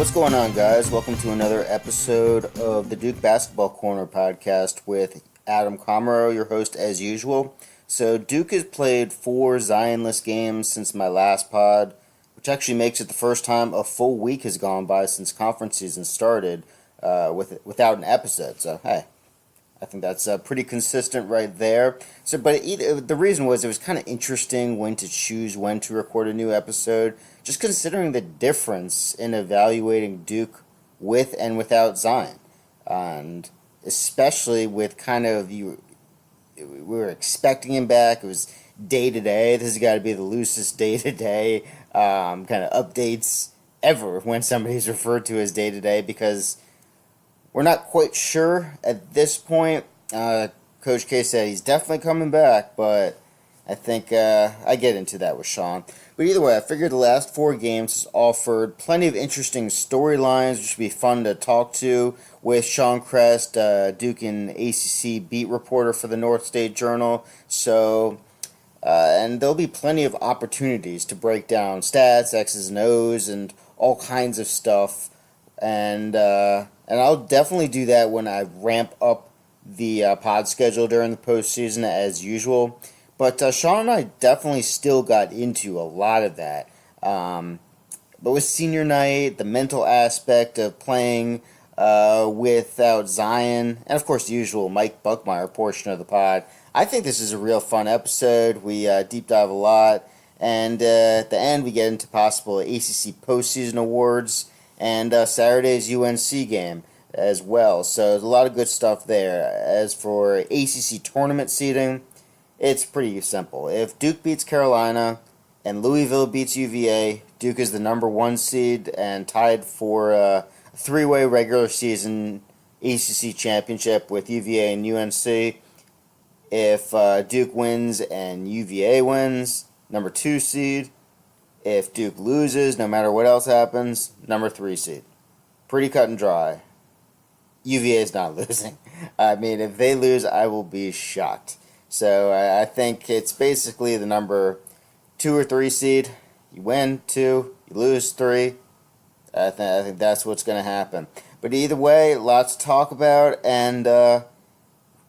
What's going on, guys? Welcome to another episode of the Duke Basketball Corner podcast with Adam Comero, your host as usual. So Duke has played 4 Zionless games since my last pod, which actually makes it the first time a full week has gone by since conference season started without an episode. So, hey, I think that's pretty consistent right there. So, but the reason was it was kind of interesting when to choose when to record a new episode, just considering the difference in evaluating Duke with and without Zion, and especially with we were expecting him back. It was day to day. This has got to be the loosest day to day kind of updates ever when somebody's referred to as day to day, because we're not quite sure at this point. Coach K said he's definitely coming back, but I think I get into that with Shawn. But either way, I figured the last 4 games offered plenty of interesting storylines, which would be fun to talk to with Shawn Krest, Duke and ACC beat reporter for the North State Journal. So, and there'll be plenty of opportunities to break down stats, X's and O's, and all kinds of stuff. And I'll definitely do that when I ramp up the pod schedule during the postseason as usual. But Shawn and I definitely still got into a lot of that. But with senior night, the mental aspect of playing without Zion, and of course the usual Mike Buckmire portion of the pod, I think this is a real fun episode. We deep dive a lot. And at the end, we get into possible ACC postseason awards and Saturday's UNC game as well. So there's a lot of good stuff there. As for ACC tournament seeding, it's pretty simple. If Duke beats Carolina and Louisville beats UVA, Duke is the number 1 seed and tied for a 3-way regular season ACC championship with UVA and UNC. If Duke wins and UVA wins, number 2 seed. If Duke loses, no matter what else happens, number 3 seed. Pretty cut and dry. UVA is not losing. I mean, if they lose, I will be shocked. So I think it's basically the number 2 or 3 seed. You win 2, you lose 3. I think that's what's going to happen. But either way, lots to talk about, and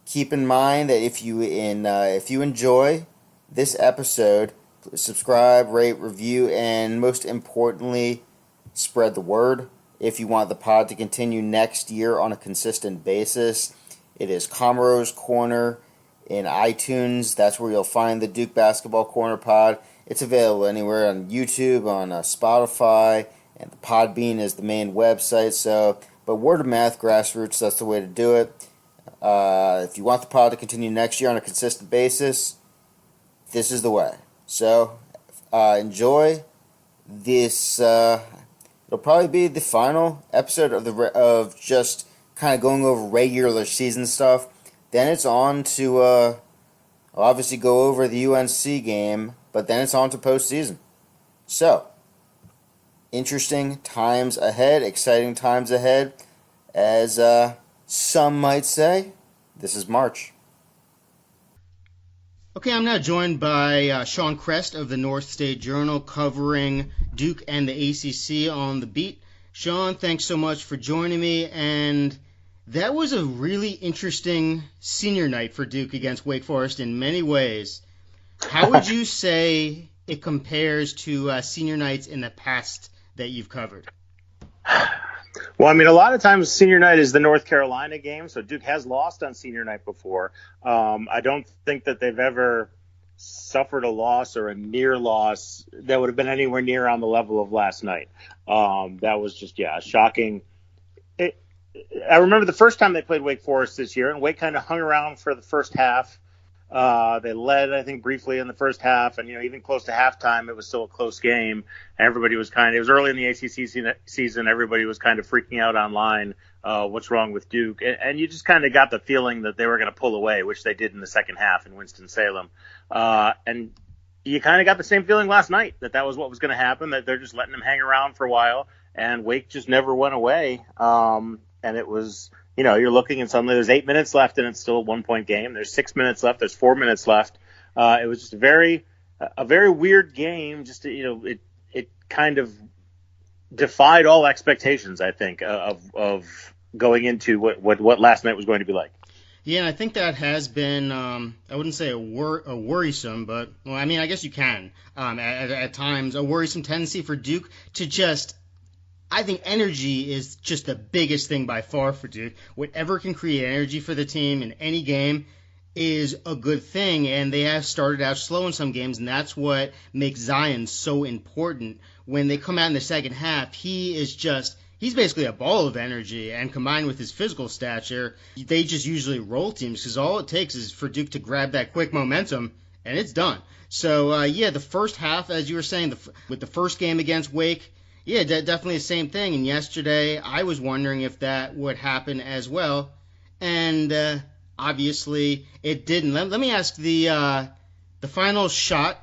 keep in mind that if you enjoy this episode, subscribe, rate, review, and most importantly, spread the word. If you want the pod to continue next year on a consistent basis, it is Comero's Corner in iTunes. That's where you'll find the Duke Basketball Corner pod. It's available anywhere on YouTube, on Spotify, and the Podbean is the main website. So, but word of mouth, grassroots, that's the way to do it. If you want the pod to continue next year on a consistent basis, this is the way. So, enjoy this. It'll probably be the final episode of just kind of going over regular season stuff. Then it's on to I'll obviously go over the UNC game, but then it's on to postseason. So, interesting times ahead, exciting times ahead, as some might say. This is March. Okay, I'm now joined by Shawn Krest of the North State Journal, covering Duke and the ACC on the beat. Shawn, thanks so much for joining me, and that was a really interesting senior night for Duke against Wake Forest in many ways. How would you say it compares to senior nights in the past that you've covered? Well, I mean, a lot of times senior night is the North Carolina game, so Duke has lost on senior night before. I don't think that they've ever suffered a loss or a near loss that would have been anywhere near on the level of last night. That was just, shocking. I remember the first time they played Wake Forest this year, and Wake kind of hung around for the first half. They led, I think, briefly in the first half, and even close to halftime, it was still a close game. Everybody was it was early in the ACC season. Everybody was kind of freaking out online. What's wrong with Duke? And you just kind of got the feeling that they were going to pull away, which they did in the second half in Winston-Salem. And you kind of got the same feeling last night that was what was going to happen, that they're just letting them hang around for a while, and Wake just never went away. And it was, you're looking and suddenly there's 8 minutes left and it's still a 1-point game. There's 6 minutes left. There's 4 minutes left. It was just a very weird game. Just, it kind of defied all expectations, I think, of going into what last night was going to be like. Yeah, and I think that has been, I wouldn't say a worrisome, but, well, I mean, I guess you can, at times, a worrisome tendency for Duke to just, I think energy is just the biggest thing by far for Duke. Whatever can create energy for the team in any game is a good thing, and they have started out slow in some games, and that's what makes Zion so important. When they come out in the second half, he's basically a ball of energy, and combined with his physical stature, they just usually roll teams, because all it takes is for Duke to grab that quick momentum, and it's done. So, the first half, as you were saying, with the first game against Wake, yeah, definitely the same thing. And yesterday, I was wondering if that would happen as well. And obviously, it didn't. Let me ask the final shot.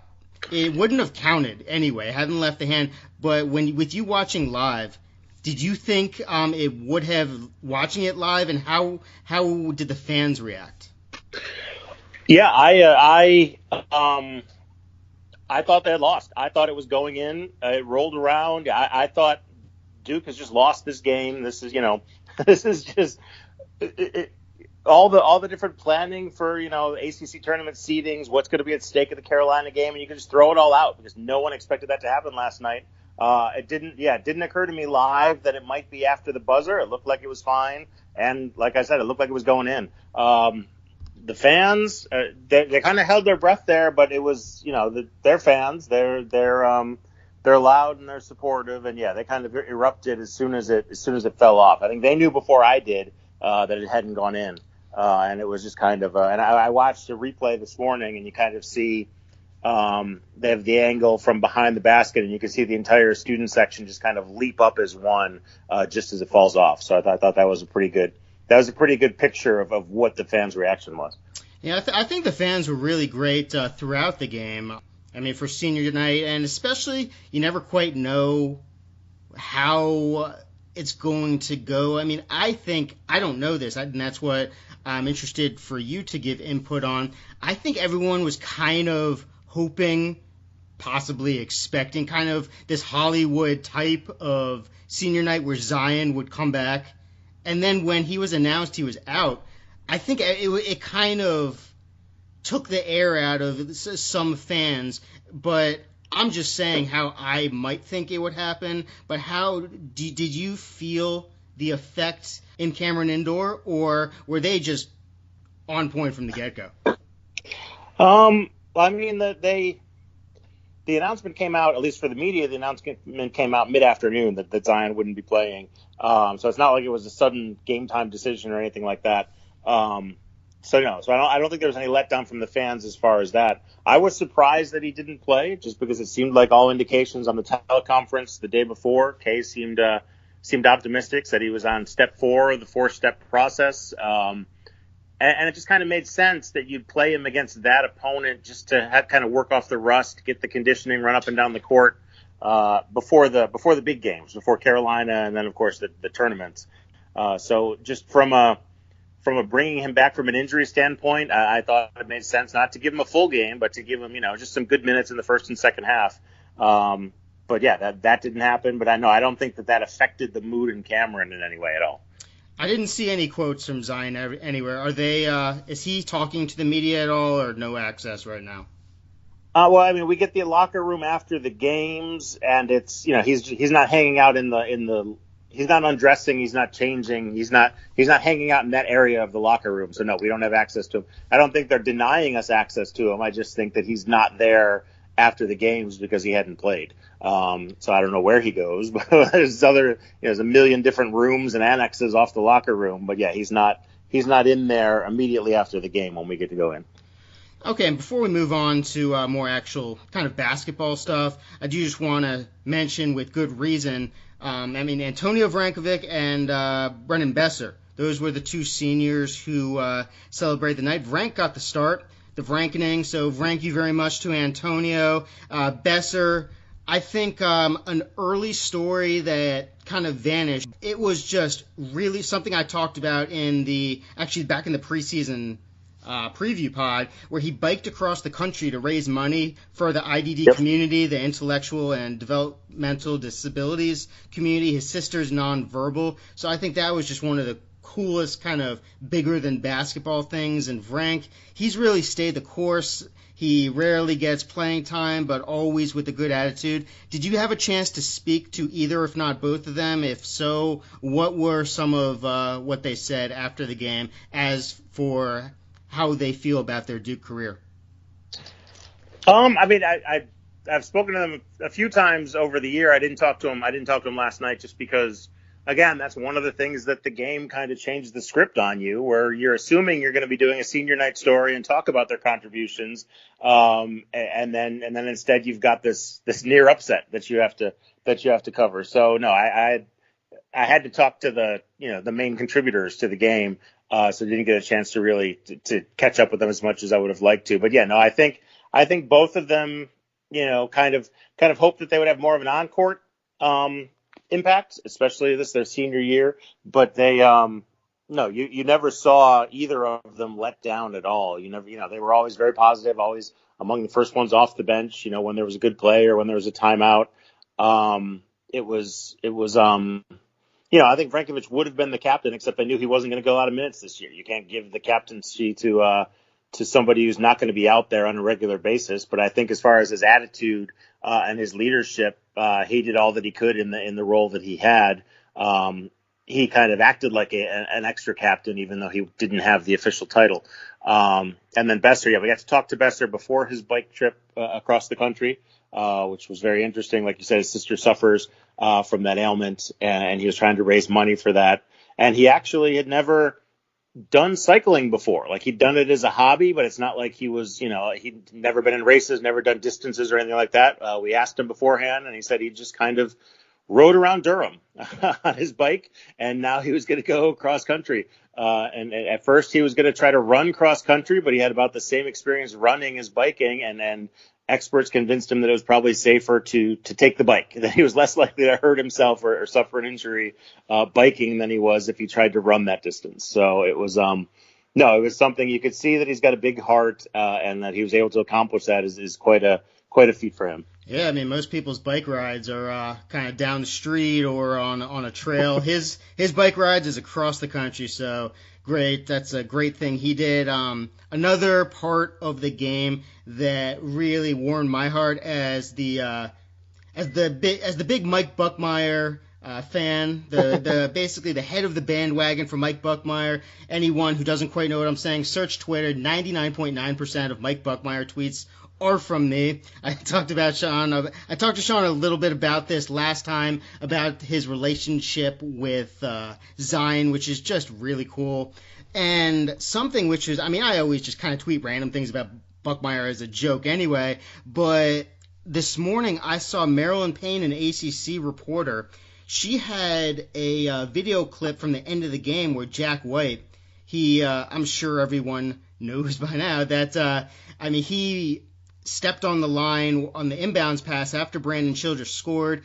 It wouldn't have counted anyway. It hadn't left the hand. But with you watching live, did you think it would have watching it live? And how did the fans react? Yeah, I thought they had lost. I thought it was going in. It rolled around. I thought Duke has just lost this game. This is, this is just all the different planning for, ACC tournament seedings, what's going to be at stake at the Carolina game, and you can just throw it all out because no one expected that to happen last night. It didn't occur to me live that it might be after the buzzer. It looked like it was fine, and like I said, it looked like it was going in. The fans, they kind of held their breath there, but it was, they're fans. They're loud and they're supportive, and they kind of erupted as soon as it fell off. I think they knew before I did that it hadn't gone in, and it was just kind of. And I watched a replay this morning, and you kind of see they have the angle from behind the basket, and you can see the entire student section just kind of leap up as one just as it falls off. So I thought that was a pretty good. That was a pretty good picture of what the fans' reaction was. Yeah, I think the fans were really great throughout the game. I mean, for senior night, and especially you never quite know how it's going to go. I mean, I don't know this, and that's what I'm interested for you to give input on. I think everyone was kind of hoping, possibly expecting, kind of this Hollywood type of senior night where Zion would come back. And then when he was announced he was out, I think it kind of took the air out of some fans. But I'm just saying how I might think it would happen. But how did you feel the effect in Cameron Indoor, or were they just on point from the get-go? I mean, the announcement came out, at least for the media, the announcement came out mid-afternoon that Zion wouldn't be playing. So it's not like it was a sudden game time decision or anything like that. So I don't think there was any letdown from the fans as far as that. I was surprised that he didn't play, just because it seemed like all indications on the teleconference the day before, Kay seemed optimistic, said he was on step 4 of the 4-step process. And it just kind of made sense that you'd play him against that opponent just to kind of work off the rust, get the conditioning, run up and down the court before the big games, before Carolina, and then of course the tournaments. So just from a bringing him back from an injury standpoint, I thought it made sense not to give him a full game, but to give him just some good minutes in the first and second half. But that didn't happen. But I don't think that affected the mood in Cameron in any way at all. I didn't see any quotes from Zion anywhere. Are they? Is he talking to the media at all, or no access right now? Well, I mean, we get the locker room after the games, and it's he's not hanging out in the he's not undressing, he's not changing, he's not hanging out in that area of the locker room. So no, we don't have access to him. I don't think they're denying us access to him. I just think that he's not there after the games because he hadn't played. So I don't know where he goes, but there's a million different rooms and annexes off the locker room. But yeah, he's not in there immediately after the game when we get to go in. Okay, and before we move on to more actual kind of basketball stuff, I do just want to mention with good reason, Antonio Vrankovic and Brennan Besser. Those were the two seniors who celebrated the night. Vrank got the start, the Vrankening, so thank you very much to Antonio. Besser, I think an early story that kind of vanished. It was just really something I talked about back in the preseason preview pod, where he biked across the country to raise money for the IDD community, the intellectual and developmental disabilities community. His sister's nonverbal. So I think that was just one of the coolest kind of bigger than basketball things. And Vrank, he's really stayed the course. He rarely gets playing time, but always with a good attitude. Did you have a chance to speak to either, if not both of them? If so, what were some of what they said after the game as for how they feel about their Duke career? I mean, I've spoken to them a few times over the year. I didn't talk to them last night just because, again, that's one of the things that the game kind of changed the script on you, where you're assuming you're going to be doing a senior night story and talk about their contributions, and then instead you've got this near upset that you have to cover. So no, I had to talk to the main contributors to the game, so I didn't get a chance to really to catch up with them as much as I would have liked to. But yeah, no, I think both of them, kind of hope that they would have more of an on-court impact, especially their senior year. But they, no, you never saw either of them let down at all. You never, they were always very positive, always among the first ones off the bench. When there was a good play or when there was a timeout. It was. I think Vrankovic would have been the captain, except I knew he wasn't going to go a lot of minutes this year. You can't give the captaincy to somebody who's not going to be out there on a regular basis. But I think as far as his attitude and his leadership, he did all that he could in the role that he had. He kind of acted like an extra captain, even though he didn't have the official title. And then Besser, we got to talk to Besser before his bike trip across the country, which was very interesting. Like you said, his sister suffers from that ailment, and he was trying to raise money for that. And he actually had never done cycling before. Like, he'd done it as a hobby, but it's not like he was, he'd never been in races, never done distances or anything like that. We asked him beforehand, and he said he just kind of rode around Durham on his bike, and now he was going to go cross country. And at first he was going to try to run cross country, but he had about the same experience running as biking, and experts convinced him that it was probably safer to take the bike, that he was less likely to hurt himself or suffer an injury biking than he was if he tried to run that distance. So it was it was something you could see that he's got a big heart, and that he was able to accomplish that is quite a feat for him. Yeah, I mean, most people's bike rides are kind of down the street or on a trail. His bike rides is across the country, so great. That's a great thing he did. Another part of the game that really warmed my heart as the big Mike Buckmire fan, the basically the head of the bandwagon for Mike Buckmire. Anyone who doesn't quite know what I'm saying, search Twitter. 99.9% of Mike Buckmire tweets are from me. I talked to Shawn a little bit about this last time, about his relationship with Zion, which is just really cool. And something which is, I always just kind of tweet random things about Buckmire as a joke anyway, but this morning I saw Marilyn Payne, an ACC reporter. She had a video clip from the end of the game where Jack White, I'm sure everyone knows by now that, he stepped on the line on the inbounds pass after Brandon Childress scored.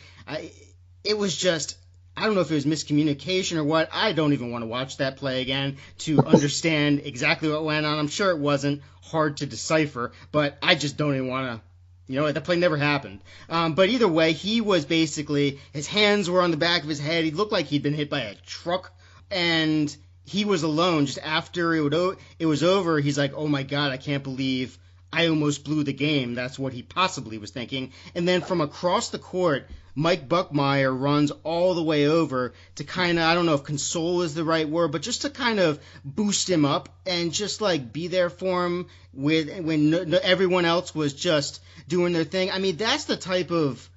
It was just, I don't know if it was miscommunication or what. I don't even want to watch that play again to understand exactly what went on. I'm sure it wasn't hard to decipher, but I just don't even want to, that play never happened. But either way, he was basically, his hands were on the back of his head. He looked like he'd been hit by a truck, and he was alone. Just after it was over, he's like, oh my God, I can't believe I almost blew the game. That's what he possibly was thinking. And then from across the court, Mike Buckmire runs all the way over to kind of, I don't know if console is the right word, but just to kind of boost him up and just like be there for him when everyone else was just doing their thing. That's the type of,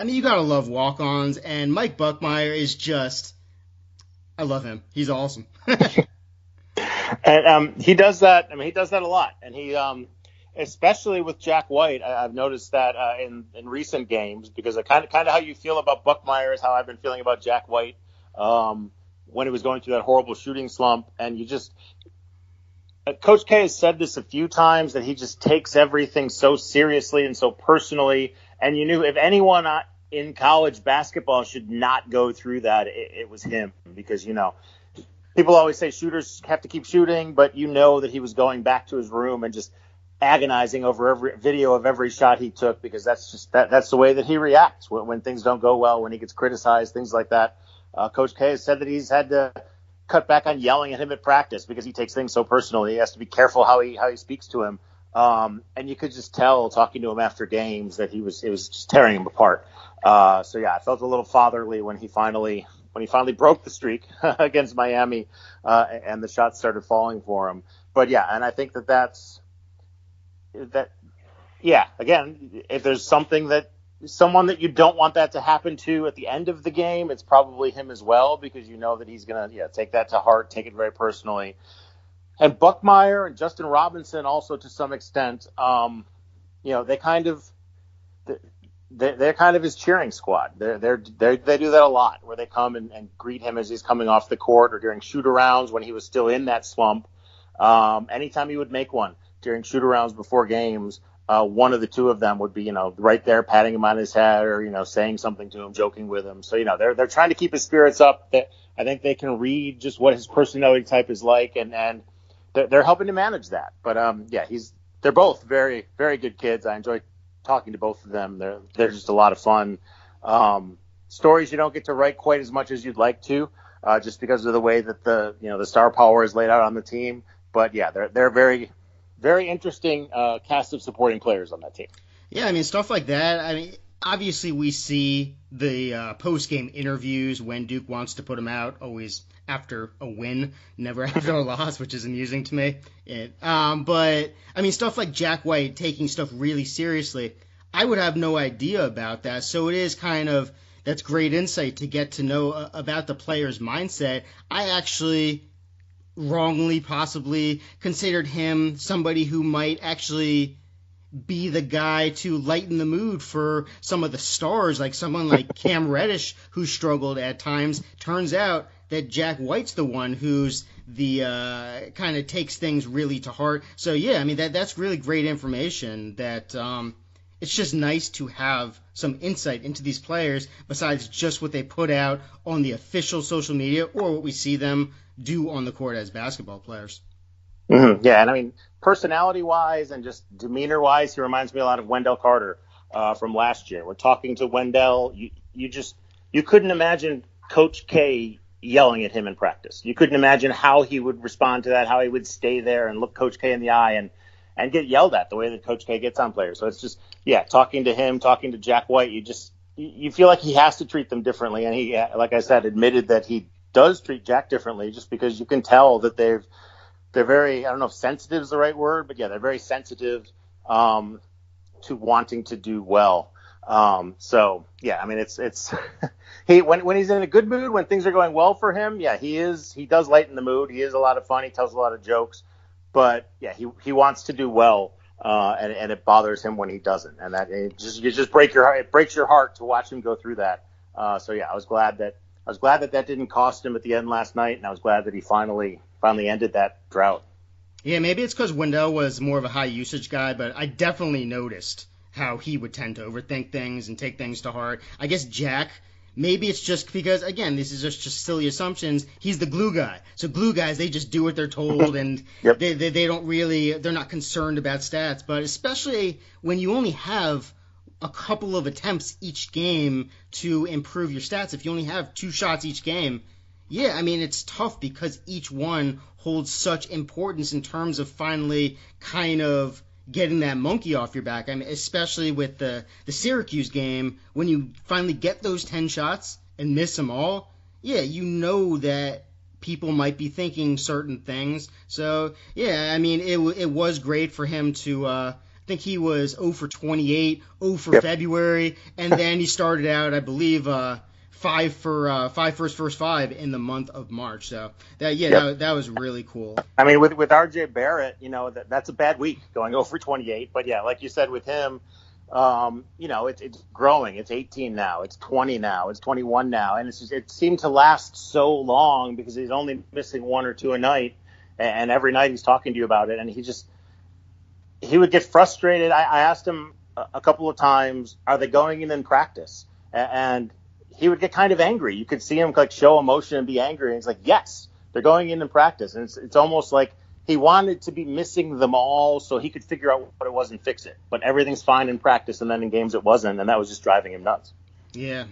you gotta love walk-ons, and Mike Buckmire is just, I love him. He's awesome. And he does that. He does that a lot, and he especially with Jack White, I've noticed that in recent games, because kind of how you feel about Buckmire is how I've been feeling about Jack White when he was going through that horrible shooting slump. And Coach K has said this a few times, that he just takes everything so seriously and so personally. And you knew if anyone in college basketball should not go through that, it was him, because people always say shooters have to keep shooting, but you know that he was going back to his room and just agonizing over every video of every shot he took, because that's the way that he reacts when things don't go well, when he gets criticized, things like that. Coach K has said that he's had to cut back on yelling at him at practice because he takes things so personally. He has to be careful how he speaks to him. And you could just tell, talking to him after games, that it was just tearing him apart. So yeah, I felt a little fatherly when he finally broke the streak against Miami, and the shots started falling for him. But yeah, and I think again, if there's someone that you don't want that to happen to at the end of the game, it's probably him as well, because you know that he's going to take that to heart, take it very personally. And Buckmire and Justin Robinson also, to some extent, they're kind of his cheering squad. They do that a lot, where they come and greet him as he's coming off the court, or during shoot-arounds when he was still in that slump. Anytime he would make one during shoot-arounds before games, one of the two of them would be, right there patting him on his head, or, saying something to him, joking with him. So, they're trying to keep his spirits up. I think they can read just what his personality type is like, and they're helping to manage that. But, they're both very, very good kids. I enjoy talking to both of them. They're just a lot of fun. Stories you don't get to write quite as much as you'd like to, just because of the way that the star power is laid out on the team. But yeah, they're very, very interesting cast of supporting players on that team. Yeah, I mean, stuff like that. I mean, obviously we see the post-game interviews when Duke wants to put them out, always after a win, never after a loss, which is amusing to me. But, I mean, stuff like Jack White taking stuff really seriously, I would have no idea about that. So it is that's great insight to get to know about the player's mindset. I actually wrongly possibly considered him somebody who might actually be the guy to lighten the mood for some of the stars, like someone like Cam Reddish, who struggled at times. Turns out that Jack White's the one who's the kind of takes things really to heart. So yeah, I mean that's really great information. That it's just nice to have some insight into these players besides just what they put out on the official social media or what we see them do on the court as basketball players. Mm-hmm. Yeah, and I mean, personality-wise and just demeanor-wise, he reminds me a lot of Wendell Carter from last year. We're talking to Wendell. You couldn't imagine Coach K yelling at him in practice. You couldn't imagine how he would respond to that, how he would stay there and look Coach K in the eye and get yelled at the way that Coach K gets on players. So it's just, talking to him, talking to Jack White, you feel like he has to treat them differently. And he, like I said, admitted that he does treat Jack differently, just because you can tell that they're very, I don't know if sensitive is the right word, but they're very sensitive to wanting to do well. So I mean, it's when he's in a good mood, when things are going well for him, he does lighten the mood. He is a lot of fun. He tells a lot of jokes, but he wants to do well. And it bothers him when he doesn't, and that it breaks your heart to watch him go through that. I was glad that didn't cost him at the end last night, and I was glad that he finally ended that drought. Yeah, maybe it's because Wendell was more of a high usage guy, but I definitely noticed how he would tend to overthink things and take things to heart. I guess Jack, maybe it's just because, again, this is just silly assumptions, he's the glue guy. So glue guys, they just do what they're told, and yep. they don't really, they're not concerned about stats. But especially when you only have a couple of attempts each game to improve your stats, if you only have 2 shots each game, I mean, it's tough because each one holds such importance in terms of finally kind of getting that monkey off your back. I mean, especially with the Syracuse game, when you finally get those 10 shots and miss them all, you know that people might be thinking certain things. So, I mean, it was great for him to, I think he was 0 for 28, 0 for February, and then he started out, I believe, 5 for his first 5 in the month of March. So that was really cool. I mean, with RJ Barrett, that's a bad week going 0 for 28. But like you said with him, it's growing. It's 18 now. It's 20 now. It's 21 now, and it seemed to last so long because he's only missing 1 or 2 a night, and every night he's talking to you about it, and he would get frustrated. I asked him a couple of times, are they going in practice? And he would get kind of angry. You could see him show emotion and be angry. And he's like, yes, They're going in practice, and it's almost like he wanted to be missing them all so he could figure out what it was and fix it. But everything's fine in practice, and then in games it wasn't, and that was just driving him nuts. Yeah.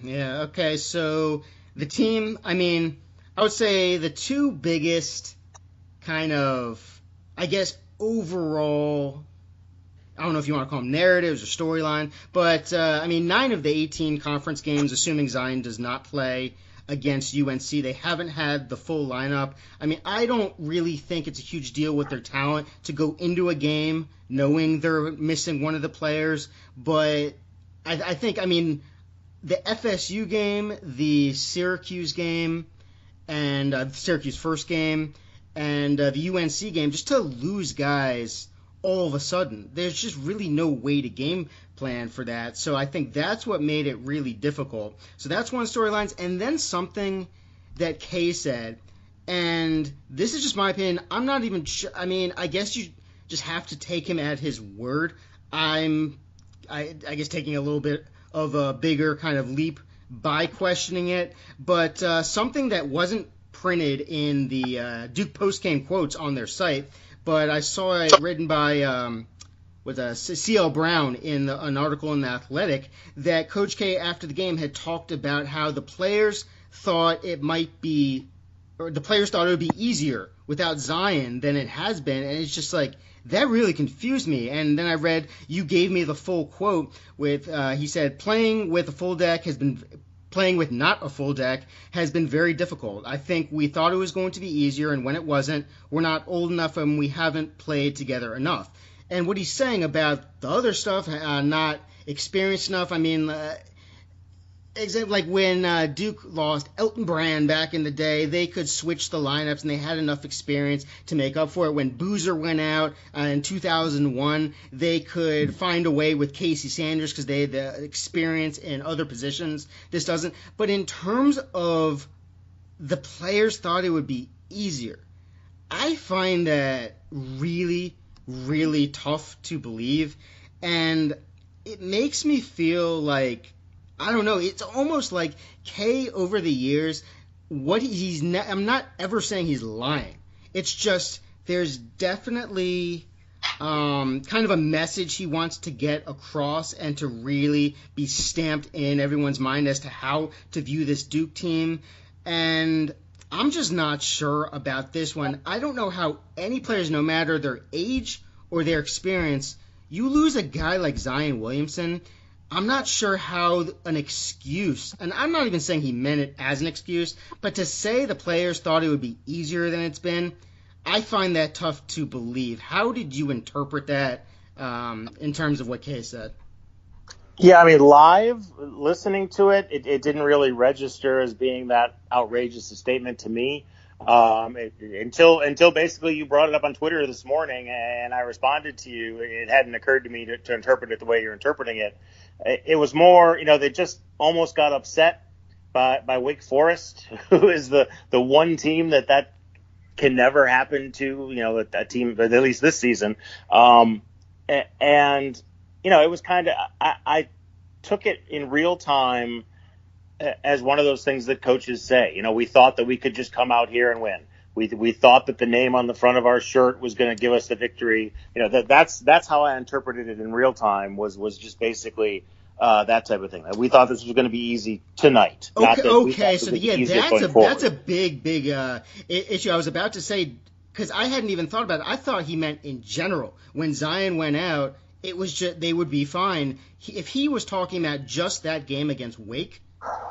Okay, so the team, I mean, I would say the two biggest kind of, I guess, overall, I don't know if you want to call them narratives or storyline, but, 9 of the 18 conference games, assuming Zion does not play against UNC, they haven't had the full lineup. I mean, I don't really think it's a huge deal with their talent to go into a game knowing they're missing one of the players, but I think, the FSU game, the Syracuse game, and Syracuse first game, and the UNC game, just to lose guys all of a sudden. There's just really no way to game plan for that. So I think that's what made it really difficult. So that's one of the storylines. And then something that Kay said, and this is just my opinion. I'm not even sure. I mean, I guess you just have to take him at his word. I guess taking a little bit of a bigger kind of leap by questioning it. But something that wasn't printed in the Duke postgame quotes on their site, but I saw it written by C.L. Brown in an article in The Athletic, that Coach K after the game had talked about how the players thought it would be easier without Zion than it has been, and it's just like, that really confused me. And then I read, you gave me the full quote with, he said, playing with not a full deck has been very difficult. I think we thought it was going to be easier, and when it wasn't, we're not old enough and we haven't played together enough. And what he's saying about the other stuff, not experienced enough, like when Duke lost Elton Brand back in the day, they could switch the lineups and they had enough experience to make up for it. When Boozer went out in 2001, they could find a way with Casey Sanders because they had the experience in other positions. This doesn't. But in terms of the players thought it would be easier, I find that really, really tough to believe. And it makes me feel like, I don't know, it's almost like Kay over the years, I'm not ever saying he's lying. It's just there's definitely kind of a message he wants to get across and to really be stamped in everyone's mind as to how to view this Duke team. And I'm just not sure about this one. I don't know how any players, no matter their age or their experience, you lose a guy like Zion Williamson, I'm not sure how an excuse, and I'm not even saying he meant it as an excuse, but to say the players thought it would be easier than it's been, I find that tough to believe. How did you interpret that in terms of what Kay said? Yeah, live, listening to it, it didn't really register as being that outrageous a statement to me. Until basically you brought it up on Twitter this morning and I responded to you, it hadn't occurred to me to interpret it the way you're interpreting it. It was more, they just almost got upset by Wake Forest, who is the one team that can never happen to, a team, at least this season. It was kind of, I took it in real time as one of those things that coaches say. We thought that we could just come out here and win. We thought that the name on the front of our shirt was going to give us the victory. That's how I interpreted it in real time, was just basically that type of thing. We thought this was going to be easy tonight. Okay. So that's a big issue. I was about to say, because I hadn't even thought about it. I thought he meant in general. When Zion went out, it was just they would be fine. If he was talking about just that game against Wake,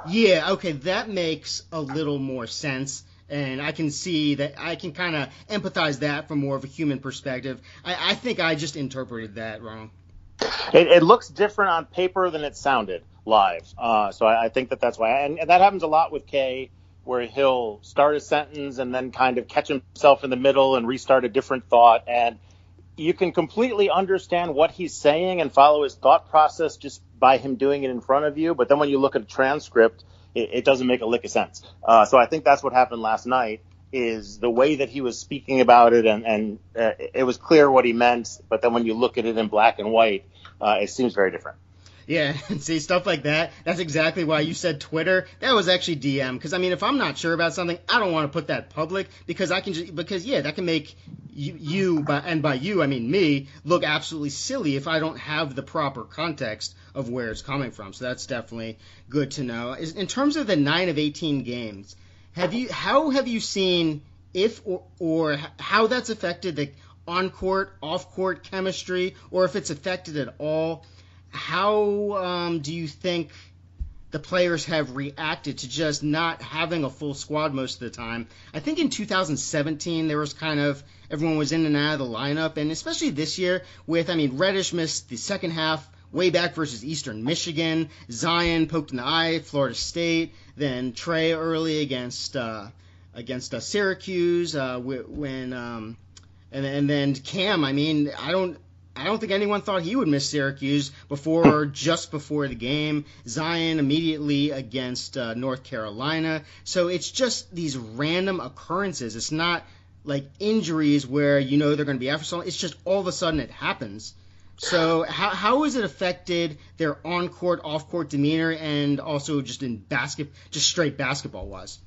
yeah, okay, that makes a little more sense. And I can see that, I can kind of empathize that from more of a human perspective. I think I just interpreted that wrong. It looks different on paper than it sounded live. So I think that's why. And that happens a lot with Kay, where he'll start a sentence and then kind of catch himself in the middle and restart a different thought. And you can completely understand what he's saying and follow his thought process just by him doing it in front of you. But then when you look at a transcript, it doesn't make a lick of sense. So I think that's what happened last night, is the way that he was speaking about it, and it was clear what he meant. But then when you look at it in black and white, it seems very different. Yeah, and see, stuff like that, that's exactly why you said Twitter. That was actually DM. Because, I mean, if I'm not sure about something, I don't want to put that public because that can make and by you, I mean me, look absolutely silly if I don't have the proper context of where it's coming from. So that's definitely good to know. In terms of the 9 of 18 games, how have you seen if or how that's affected the on-court, off-court chemistry, or if it's affected at all? How do you think the players have reacted to just not having a full squad most of the time? I think in 2017 there was kind of everyone was in and out of the lineup, and especially this year Reddish missed the second half way back versus Eastern Michigan. Zion poked in the eye, Florida State. Then Trey early against Syracuse. And then Cam. I don't think anyone thought he would miss Syracuse just before the game. Zion immediately against North Carolina. So it's just these random occurrences. It's not like injuries where they're going to be after something. It's just all of a sudden it happens. So how has it affected their on-court, off-court demeanor and also just in straight basketball-wise?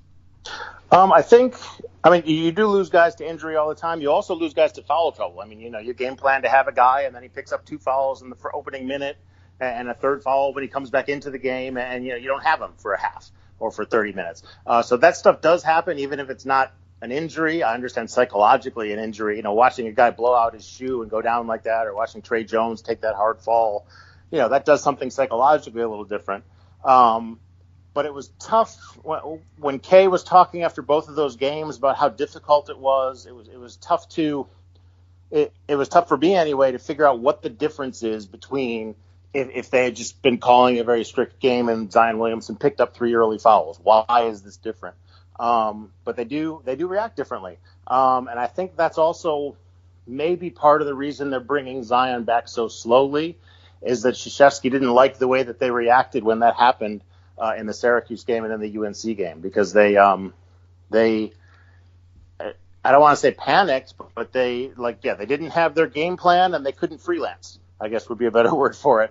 You do lose guys to injury all the time. You also lose guys to foul trouble. You game plan to have a guy, and then he picks up 2 fouls in the opening minute and a third foul when he comes back into the game, and you don't have him for a half or for 30 minutes. So that stuff does happen, even if it's not an injury. I understand psychologically an injury. Watching a guy blow out his shoe and go down like that, or watching Trey Jones take that hard fall, that does something psychologically a little different. But it was tough when Kay was talking after both of those games about how difficult it was. It was tough it was tough for me anyway to figure out what the difference is between if they had just been calling a very strict game and Zion Williamson picked up 3 early fouls. Why is this different? But they do react differently. And I think that's also maybe part of the reason they're bringing Zion back so slowly is that Krzyzewski didn't like the way that they reacted when that happened in the Syracuse game and in the UNC game, because they I don't want to say panicked, but they didn't have their game plan and they couldn't freelance, I guess would be a better word for it.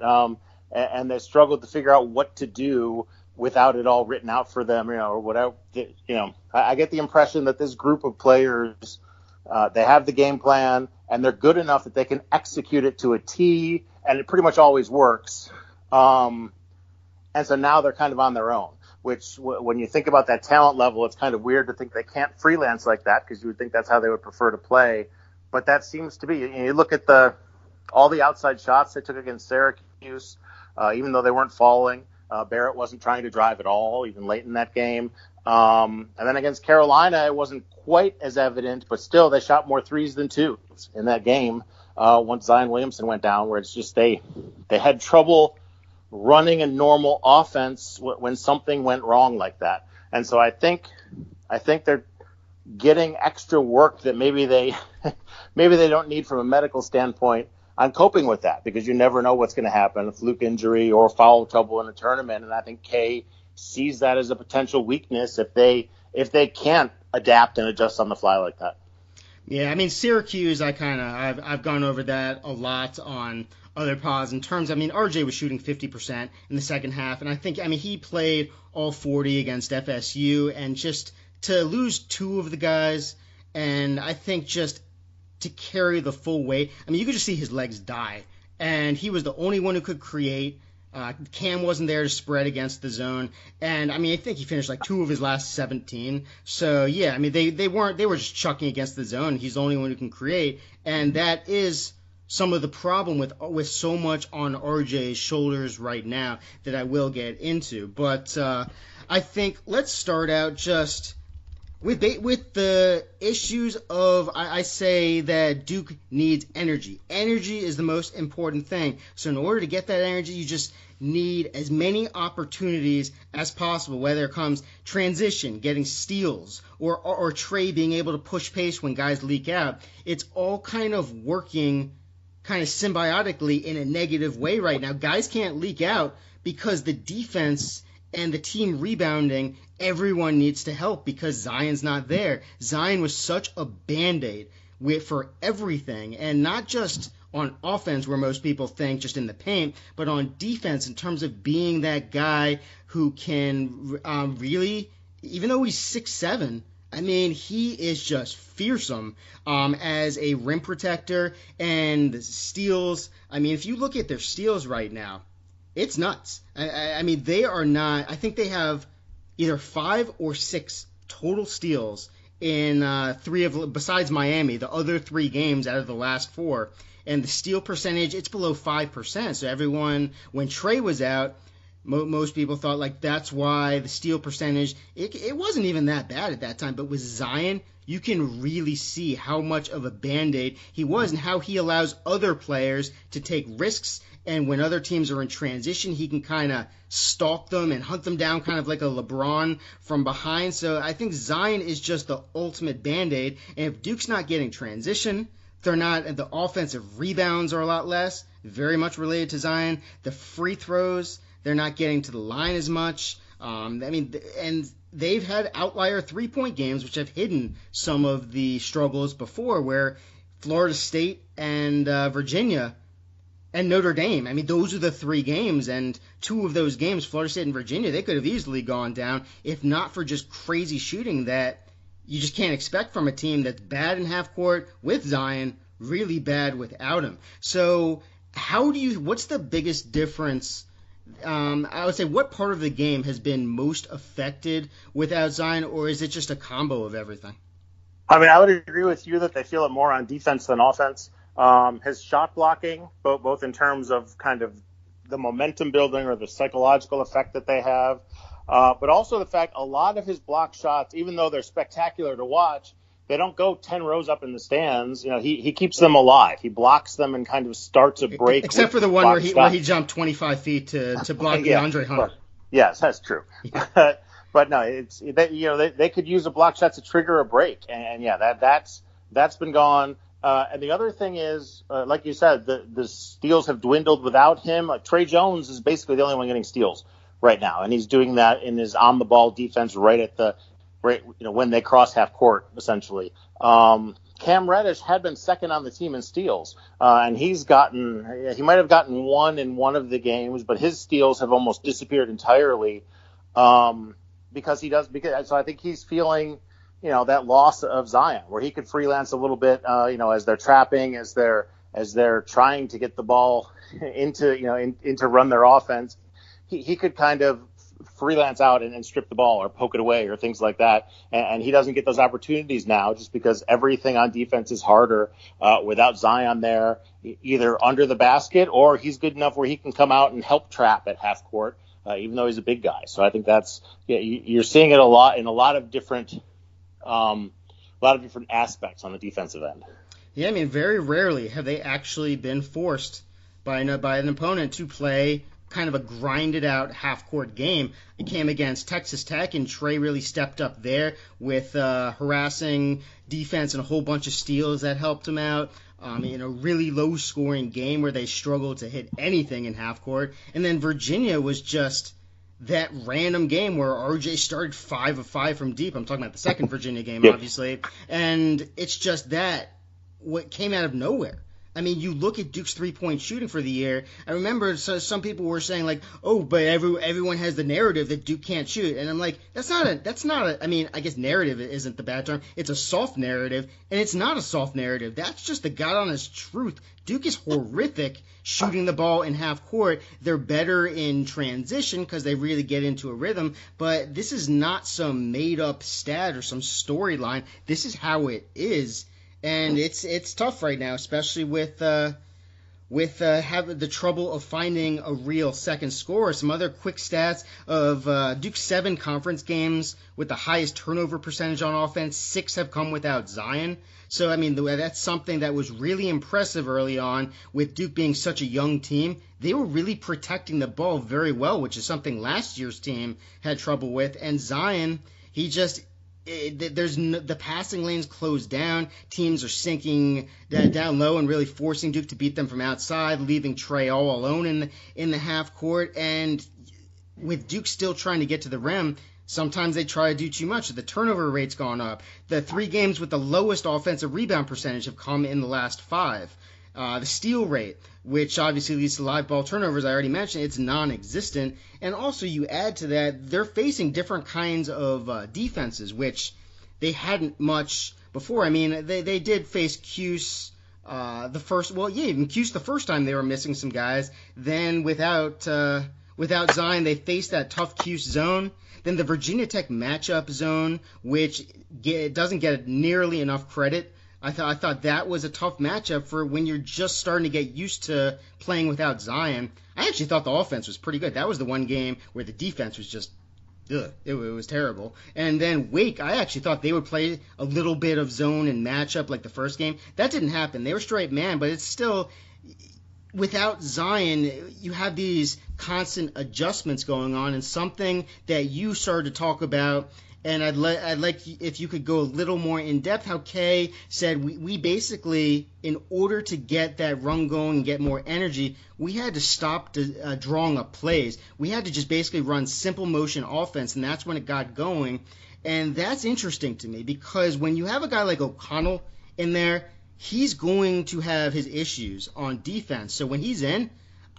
And they struggled to figure out what to do without it all written out for them, or whatever. I get the impression that this group of players, they have the game plan and they're good enough that they can execute it to a T, and it pretty much always works. And so now they're kind of on their own, which when you think about that talent level, it's kind of weird to think they can't freelance like that, because you would think that's how they would prefer to play. But that seems to be, you look at all the outside shots they took against Syracuse, even though they weren't falling. Barrett wasn't trying to drive at all, even late in that game. And then against Carolina, it wasn't quite as evident, but still they shot more threes than twos in that game once Zion Williamson went down, where it's just they had trouble running a normal offense when something went wrong like that. And so I think they're getting extra work that maybe they don't need from a medical standpoint on coping with that, because you never know what's going to happen, a fluke injury or foul trouble in a tournament. And I think Kay sees that as a potential weakness if they can't adapt and adjust on the fly like that. Yeah, Syracuse, I've gone over that a lot on other pods in terms, RJ was shooting 50% in the second half, and I think, he played all 40 against FSU, and just to lose 2 of the guys, and I think just to carry the full weight, you could just see his legs die, and he was the only one who could create. Cam wasn't there to spread against the zone, and I think he finished like 2 of his last 17. So yeah, they were just chucking against the zone. He's the only one who can create, and that is some of the problem with so much on RJ's shoulders right now that I will get into. But I think let's start out just with the issues of, I say that Duke needs energy. Energy is the most important thing. So in order to get that energy, you just need as many opportunities as possible, whether it comes transition, getting steals, or Trey being able to push pace when guys leak out. It's all kind of working kind of symbiotically in a negative way right now. Guys can't leak out because the defense and the team rebounding, everyone needs to help because Zion's not there. Zion was such a Band-Aid for everything, and not just on offense where most people think just in the paint, but on defense in terms of being that guy who can really, even though he's 6'7", I mean, he is just fearsome as a rim protector and the steals. I mean, if you look at their steals right now, it's nuts. I mean, they are not. I think they have either 5 or 6 total steals in besides Miami, the other 3 games out of the last 4. And the steal percentage, it's below 5%. So everyone, when Trey was out, most people thought like that's why the steal percentage, it wasn't even that bad at that time. But with Zion, you can really see how much of a Band-Aid he was and how he allows other players to take risks. And when other teams are in transition, he can kind of stalk them and hunt them down kind of like a LeBron from behind. So I think Zion is just the ultimate Band-Aid. And if Duke's not getting transition, the offensive rebounds are a lot less, very much related to Zion. The free throws, they're not getting to the line as much. And they've had outlier 3-point games, which have hidden some of the struggles before, where Florida State and Virginia and Notre Dame, I mean, those are the 3 games, and 2 of those games, Florida State and Virginia, they could have easily gone down if not for just crazy shooting that you just can't expect from a team that's bad in half court with Zion, really bad without him. So what's the biggest difference? I would say what part of the game has been most affected without Zion, or is it just a combo of everything? I mean, I would agree with you that they feel it more on defense than offense. His shot blocking, both in terms of kind of the momentum building or the psychological effect that they have, but also the fact a lot of his block shots, even though they're spectacular to watch, they don't go 10 rows up in the stands. You know, he keeps them alive. He blocks them and kind of starts a break. Except for the one where he jumped 25 feet to block DeAndre Hunter. Yes, that's true. Yeah. But no, they could use a block shot to trigger a break, and that's been gone. And the other thing is, like you said, the steals have dwindled without him. Like Trey Jones is basically the only one getting steals right now, and he's doing that in his on-the-ball defense when they cross half court, essentially. Cam Reddish had been second on the team in steals, and he might have gotten 1 in one of the games, but his steals have almost disappeared entirely because I think he's feeling that loss of Zion, where he could freelance a little bit, as they're trapping, as they're trying to get the ball into run their offense. He could kind of freelance out and strip the ball or poke it away or things like that. And he doesn't get those opportunities now just because everything on defense is harder without Zion there, either under the basket or he's good enough where he can come out and help trap at half court, even though he's a big guy. So I think you're seeing it a lot in a lot of different aspects on the defensive end. Yeah, I mean, very rarely have they actually been forced by an opponent to play kind of a grinded out half court game. It came against Texas Tech, and Trey really stepped up there with harassing defense and a whole bunch of steals that helped him out. In a really low scoring game where they struggled to hit anything in half court. And then Virginia was just that random game where RJ started 5 of 5 from deep. I'm talking about the second Virginia game, obviously. And it's just what came out of nowhere. I mean, you look at Duke's 3-point shooting for the year. I remember some people were saying like, "Oh, but everyone has the narrative that Duke can't shoot," and I'm like, that's not a. I mean, I guess narrative isn't the bad term. It's a soft narrative, and it's not a soft narrative. That's just the God honest truth. Duke is horrific shooting the ball in half court. They're better in transition because they really get into a rhythm. But this is not some made up stat or some storyline. This is how it is. And it's tough right now, especially with having the trouble of finding a real second scorer. Some other quick stats of Duke's 7 conference games with the highest turnover percentage on offense. 6 have come without Zion. So, I mean, that's something that was really impressive early on with Duke being such a young team. They were really protecting the ball very well, which is something last year's team had trouble with. And Zion, the passing lanes closed down. Teams are sinking down low and really forcing Duke to beat them from outside, leaving Trey all alone in the half court. And with Duke still trying to get to the rim, Sometimes they try to do too much. The turnover rate's gone up. The 3 games with the lowest offensive rebound percentage have come in the last 5. The steal rate, which obviously leads to live ball turnovers, I already mentioned, it's non-existent. And also you add to that, they're facing different kinds of defenses, which they hadn't much before. I mean, they did face Cuse even Cuse the first time they were missing some guys. Then without Zion, they faced that tough Cuse zone. Then the Virginia Tech matchup zone, which doesn't get nearly enough credit. I thought that was a tough matchup for when you're just starting to get used to playing without Zion. I actually thought the offense was pretty good. That was the one game where the defense was just, it was terrible. And then Wake, I actually thought they would play a little bit of zone and matchup like the first game. That didn't happen. They were straight man, but it's still, without Zion, you have these constant adjustments going on, and something that you started to talk about, and I'd like if you could go a little more in depth, how Kay said we basically, in order to get that run going and get more energy, we had to stop drawing up plays. We had to just basically run simple motion offense, and that's when it got going. And that's interesting to me, because when you have a guy like O'Connell in there, he's going to have his issues on defense. So when he's in,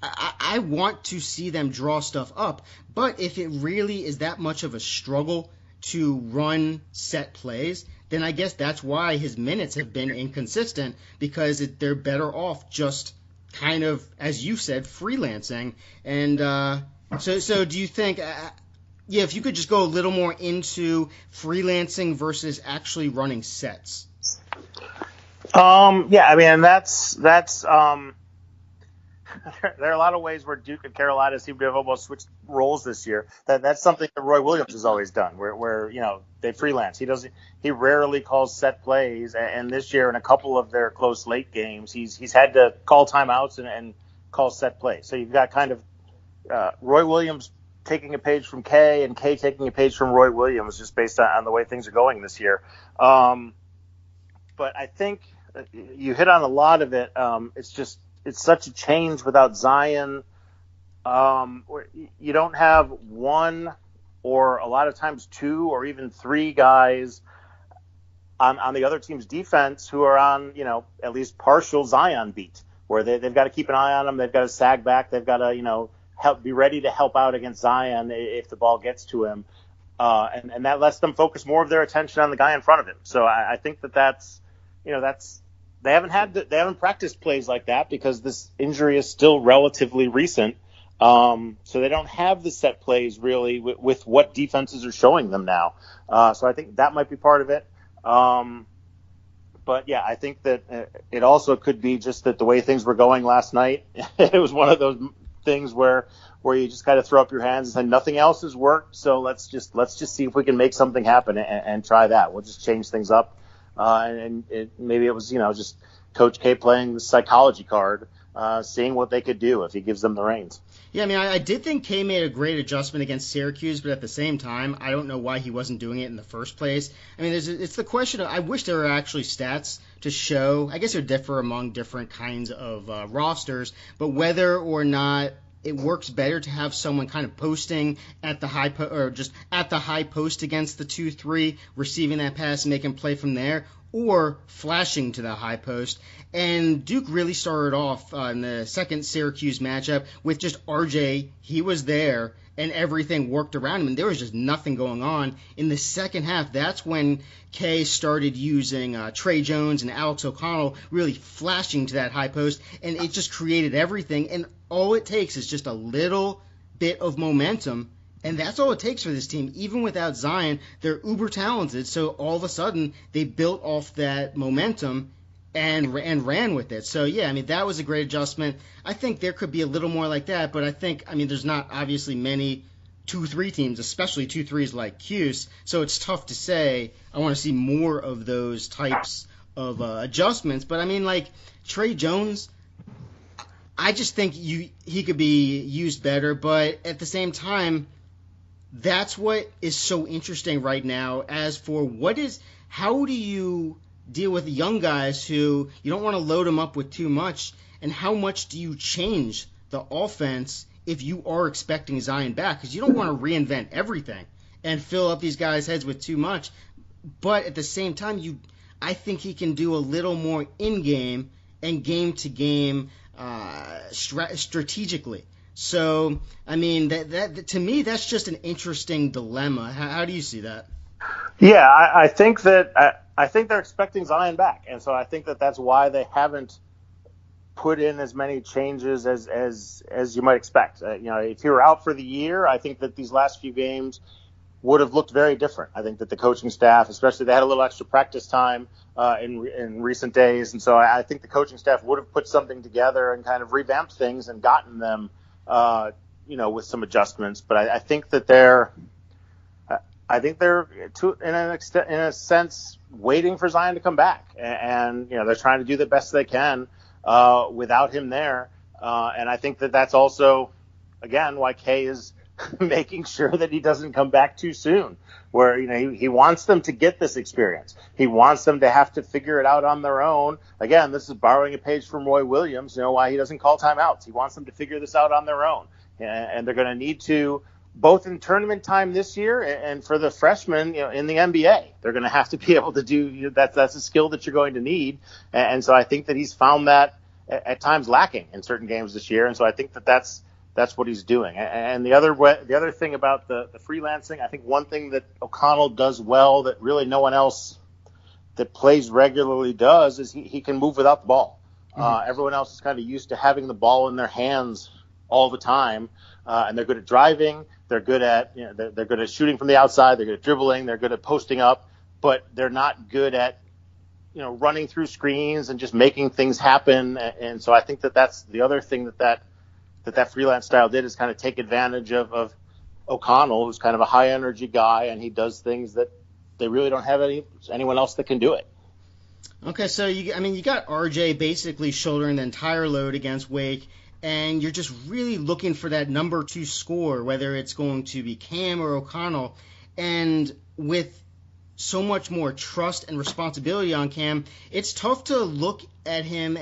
I want to see them draw stuff up. But if it really is that much of a struggle to run set plays, then I guess that's why his minutes have been inconsistent, because they're better off just kind of, as you said, freelancing. And so do you think, if you could just go a little more into freelancing versus actually running sets? Yeah, I mean, that's there are a lot of ways where Duke and Carolina seem to have almost switched roles this year. That's something that Roy Williams has always done, where they freelance. He rarely calls set plays, and this year in a couple of their close late games, he's had to call timeouts and call set plays. So you've got kind of Roy Williams taking a page from Kay, and Kay taking a page from Roy Williams, just based on the way things are going this year. But I think you hit on a lot of it. It's such a change without Zion. You don't have one, or a lot of times 2 or even 3 guys on the other team's defense who are on, at least partial Zion beat, where they've got to keep an eye on him. They've got to sag back. They've got to, be ready to help out against Zion if the ball gets to him. And that lets them focus more of their attention on the guy in front of him. So I think that's they haven't practiced plays like that, because this injury is still relatively recent. So they don't have the set plays really with what defenses are showing them now. So I think that might be part of it. But yeah, I think that it also could be just that the way things were going last night, it was one of those things where you just kind of throw up your hands and say nothing else has worked. So let's just see if we can make something happen and try that. We'll just change things up. Maybe it was, just Coach K playing the psychology card, seeing what they could do if he gives them the reins. Yeah, I mean, I did think K made a great adjustment against Syracuse, but at the same time, I don't know why he wasn't doing it in the first place. I mean, it's the question of, I wish there were actually stats to show. I guess it would differ among different kinds of rosters, but whether or not it works better to have someone kind of posting at the high or just at the high post against the 2-3, receiving that pass and making play from there, or flashing to the high post. And Duke really started off in the second Syracuse matchup with just RJ. He was there, and everything worked around him, and there was just nothing going on. In the second half, that's when Kay started using Trey Jones and Alex O'Connell really flashing to that high post, and it just created everything. And all it takes is just a little bit of momentum, and that's all it takes for this team. Even without Zion, they're uber talented, so all of a sudden they built off that momentum and ran with it. So, yeah, I mean, that was a great adjustment. I think there could be a little more like that, but I think, I mean, there's not obviously many 2-3 teams, especially 2-3s like Cuse, so it's tough to say. I want to see more of those types of adjustments. But, I mean, like, Trey Jones, I just think he could be used better, but at the same time, that's what is so interesting right now. As for how do you deal with young guys who you don't want to load them up with too much, and how much do you change the offense if you are expecting Zion back? Because you don't want to reinvent everything. and fill up these guys' heads with too much. But at the same time, I think he can do a little more in-game and game-to-game strategically. So, I mean, that to me, that's just an interesting dilemma. How do you see that? Yeah, I think that I think they're expecting Zion back, and so I think that that's why they haven't put in as many changes as you might expect. If you were out for the year, I think that these last few games would have looked very different. I think that the coaching staff, especially, they had a little extra practice time in recent days, and so I think the coaching staff would have put something together and kind of revamped things and gotten them, with some adjustments. But I think that they're in a sense waiting for Zion to come back, and they're trying to do the best they can without him there. And I think that that's also, again, why Kay is making sure that he doesn't come back too soon, where he wants them to get this experience. He wants them to have to figure it out on their own. Again, this is borrowing a page from Roy Williams, why he doesn't call timeouts. He wants them to figure this out on their own, and they're going to need to, both in tournament time this year and for the freshmen, in the NBA. They're going to have to be able to do that. That's a skill that you're going to need. And so I think that he's found that at times lacking in certain games this year. And so I think that that's what he's doing. And the other thing about the freelancing, I think one thing that O'Connell does well that really no one else that plays regularly does is he can move without the ball. Everyone else is kind of used to having the ball in their hands all the time, and they're good at driving. They're good at they're good at shooting from the outside. They're good at dribbling. They're good at posting up, but they're not good at running through screens and just making things happen. And so I think that that's the other thing that freelance style did, is kind of take advantage of O'Connell, who's kind of a high energy guy, and he does things that they really don't have anyone else that can do it. Okay, so you got RJ basically shouldering the entire load against Wake, and you're just really looking for that number 2 scorer, whether it's going to be Cam or O'Connell. And with so much more trust and responsibility on Cam, it's tough to look at him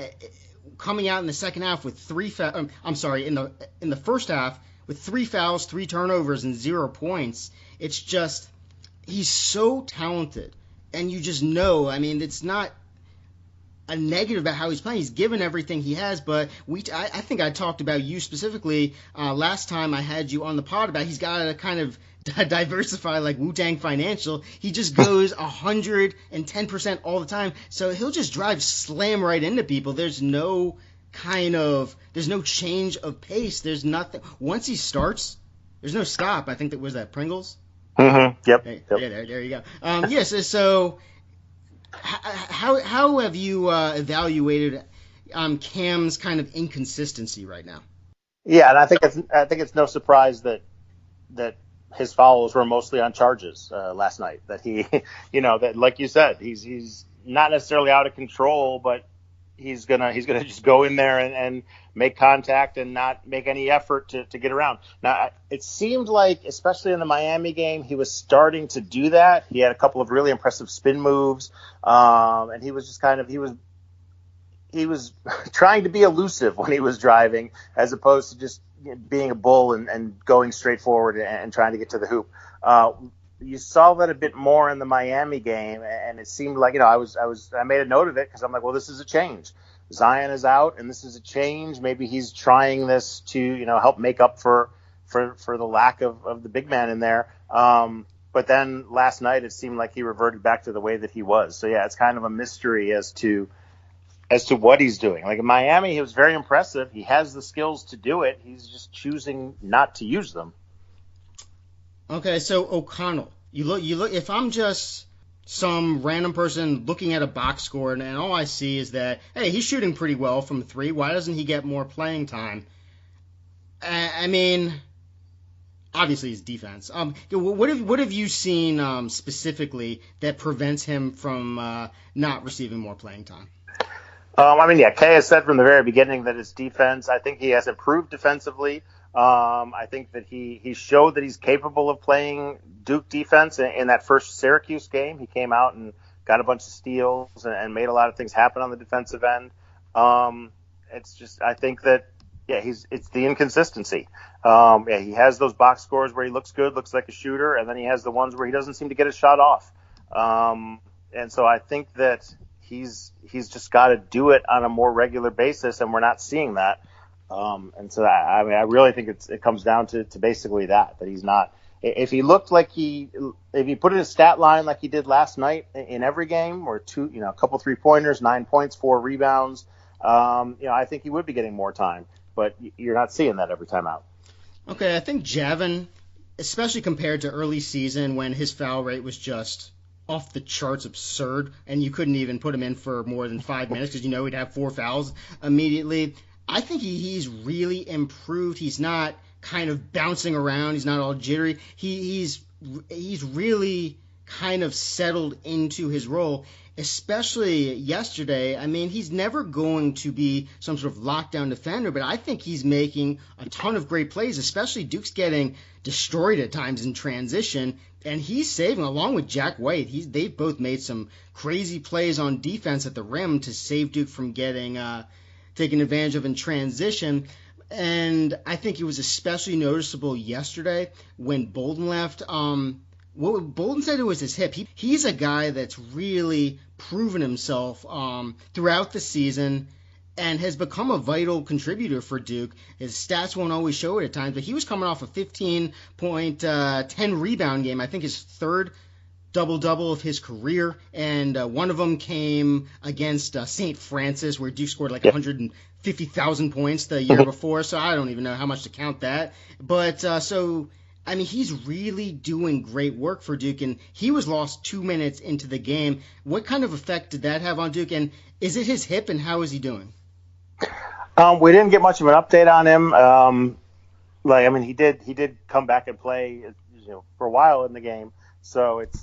coming out in the second half with in the first half with 3 fouls, 3 turnovers, and 0 points. It's just, he's so talented, and you just know, it's not a negative about how he's playing. He's given everything he has, but I think I talked about you specifically last time I had you on the pod about he's got to kind of diversify like Wu-Tang Financial. He just goes 110% all the time, so he'll just slam right into people. There's no change of pace. There's nothing. Once he starts, there's no stop. I think that was that Pringles. Mm-hmm. Yep. Yeah, there you go. Yes. So how have you evaluated Cam's kind of inconsistency right now? Yeah, and I think it's no surprise that his fouls were mostly on charges last night. That he, that, like you said, he's not necessarily out of control, but he's gonna just go in there and make contact and not make any effort to get around. Now, it seemed like, especially in the Miami game, he was starting to do that. He had a couple of really impressive spin moves, and he was just he was trying to be elusive when he was driving, as opposed to just being a bull and going straight forward and trying to get to the hoop. You saw that a bit more in the Miami game, and it seemed like, I made a note of it because I'm like, well, this is a change. Zion is out, and this is a change. Maybe he's trying this to, help make up for the lack of the big man in there. But then last night it seemed like he reverted back to the way that he was. So yeah, it's kind of a mystery as to what he's doing. Like in Miami, he was very impressive. He has the skills to do it. He's just choosing not to use them. Okay, so O'Connell, you look. If I'm just some random person looking at a box score and all I see is that, hey, he's shooting pretty well from 3. Why doesn't he get more playing time? Obviously his defense. What have you seen specifically that prevents him from not receiving more playing time? Kay has said from the very beginning that his defense, I think he has improved defensively. I think that he showed that he's capable of playing Duke defense in that first Syracuse game. He came out and got a bunch of steals and made a lot of things happen on the defensive end. It's just, I think that Yeah, it's the inconsistency. Yeah, he has those box scores where he looks good, looks like a shooter, and then he has the ones where he doesn't seem to get a shot off. And so I think that he's just got to do it on a more regular basis, and we're not seeing that. And so I mean, I really think it comes down to basically that he's not. If he looked like if he put in a stat line like he did last night in every game, or a couple 3-pointers, 9 points, 4 rebounds, I think he would be getting more time. But you're not seeing that every time out. Okay, I think Javin, especially compared to early season when his foul rate was just off the charts absurd, and you couldn't even put him in for more than 5 minutes because he'd have 4 fouls immediately. I think he's really improved. He's not kind of bouncing around. He's not all jittery. He's really kind of settled into his role, especially yesterday. I mean, he's never going to be some sort of lockdown defender, but I think he's making a ton of great plays, especially Duke's getting destroyed at times in transition, and he's saving, along with Jack White. They've both made some crazy plays on defense at the rim to save Duke from getting taken advantage of in transition. And I think it was especially noticeable yesterday when Bolden left. What Bolden said it was his hip. He's a guy that's really proven himself throughout the season and has become a vital contributor for Duke. His stats won't always show it at times, but he was coming off a 15-point, 10-rebound game. I think his third double-double of his career, and one of them came against St. Francis, where Duke scored like 150,000 points the year before, so I don't even know how much to count that. But I mean, he's really doing great work for Duke, and he was lost 2 minutes into the game. What kind of effect did that have on Duke, and is it his hip, and how is he doing? We didn't get much of an update on him. He did come back and play, for a while in the game. So it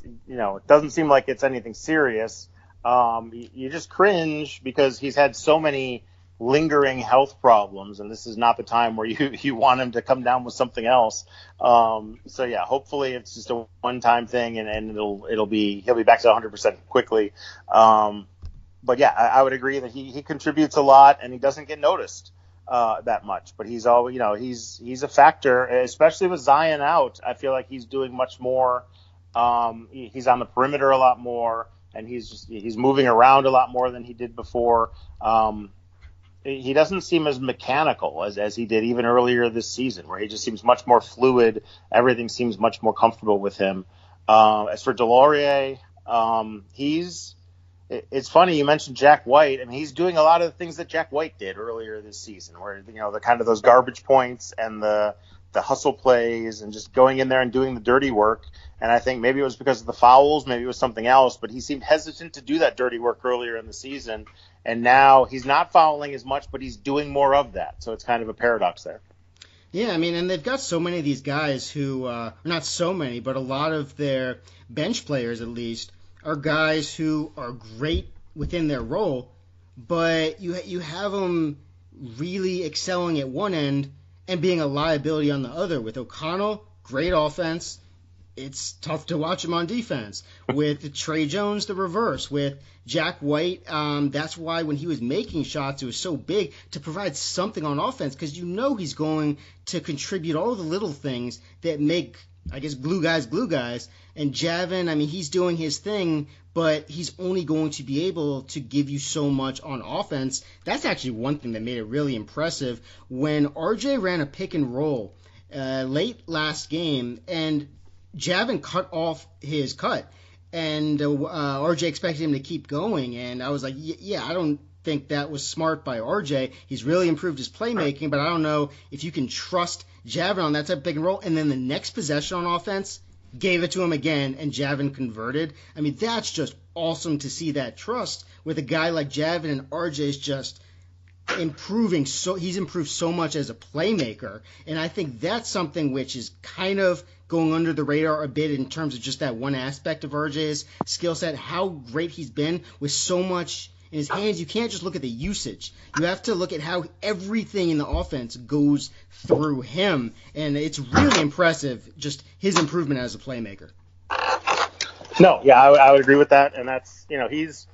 doesn't seem like it's anything serious. You just cringe because he's had so many lingering health problems, and this is not the time where you want him to come down with something else. So yeah, hopefully it's just a one-time thing, and he'll be back to 100% quickly. But yeah, I would agree that he contributes a lot, and he doesn't get noticed that much. But he's always, he's a factor, especially with Zion out. I feel like he's doing much more. He's on the perimeter a lot more, and he's moving around a lot more than he did before. He doesn't seem as mechanical as he did even earlier this season, where he just seems much more fluid. Everything seems much more comfortable with him. As for Delorier, it's funny you mentioned Jack White. I mean, he's doing a lot of the things that Jack White did earlier this season, where the kind of those garbage points and the hustle plays and just going in there and doing the dirty work. And I think maybe it was because of the fouls, maybe it was something else, but he seemed hesitant to do that dirty work earlier in the season. And now he's not fouling as much, but he's doing more of that. So it's kind of a paradox there. Yeah, I mean, and they've got so many of these guys who, not so many, but a lot of their bench players at least, are guys who are great within their role, but you have them really excelling at one end and being a liability on the other. With O'Connell, great offense. It's tough to watch him on defense. With Trey Jones, the reverse. With Jack White, that's why when he was making shots, it was so big to provide something on offense, because he's going to contribute all the little things that make, I guess, glue guys. And Javin, I mean, he's doing his thing, but he's only going to be able to give you so much on offense. That's actually one thing that made it really impressive. When RJ ran a pick and roll late last game, and Javin cut off his cut, and RJ expected him to keep going, and I was like, yeah, I don't think that was smart by RJ. He's really improved his playmaking, but I don't know if you can trust Javin on that type of pick and roll. And then the next possession on offense, gave it to him again, and Javin converted. I mean, that's just awesome to see that trust with a guy like Javin, and RJ's just improving. So he's improved so much as a playmaker, and I think that's something which is kind of going under the radar a bit in terms of just that one aspect of RJ's skill set, how great he's been with so much in his hands. You can't just look at the usage. You have to look at how everything in the offense goes through him, and it's really impressive, just his improvement as a playmaker. No, yeah, I would agree with that, and that's, he's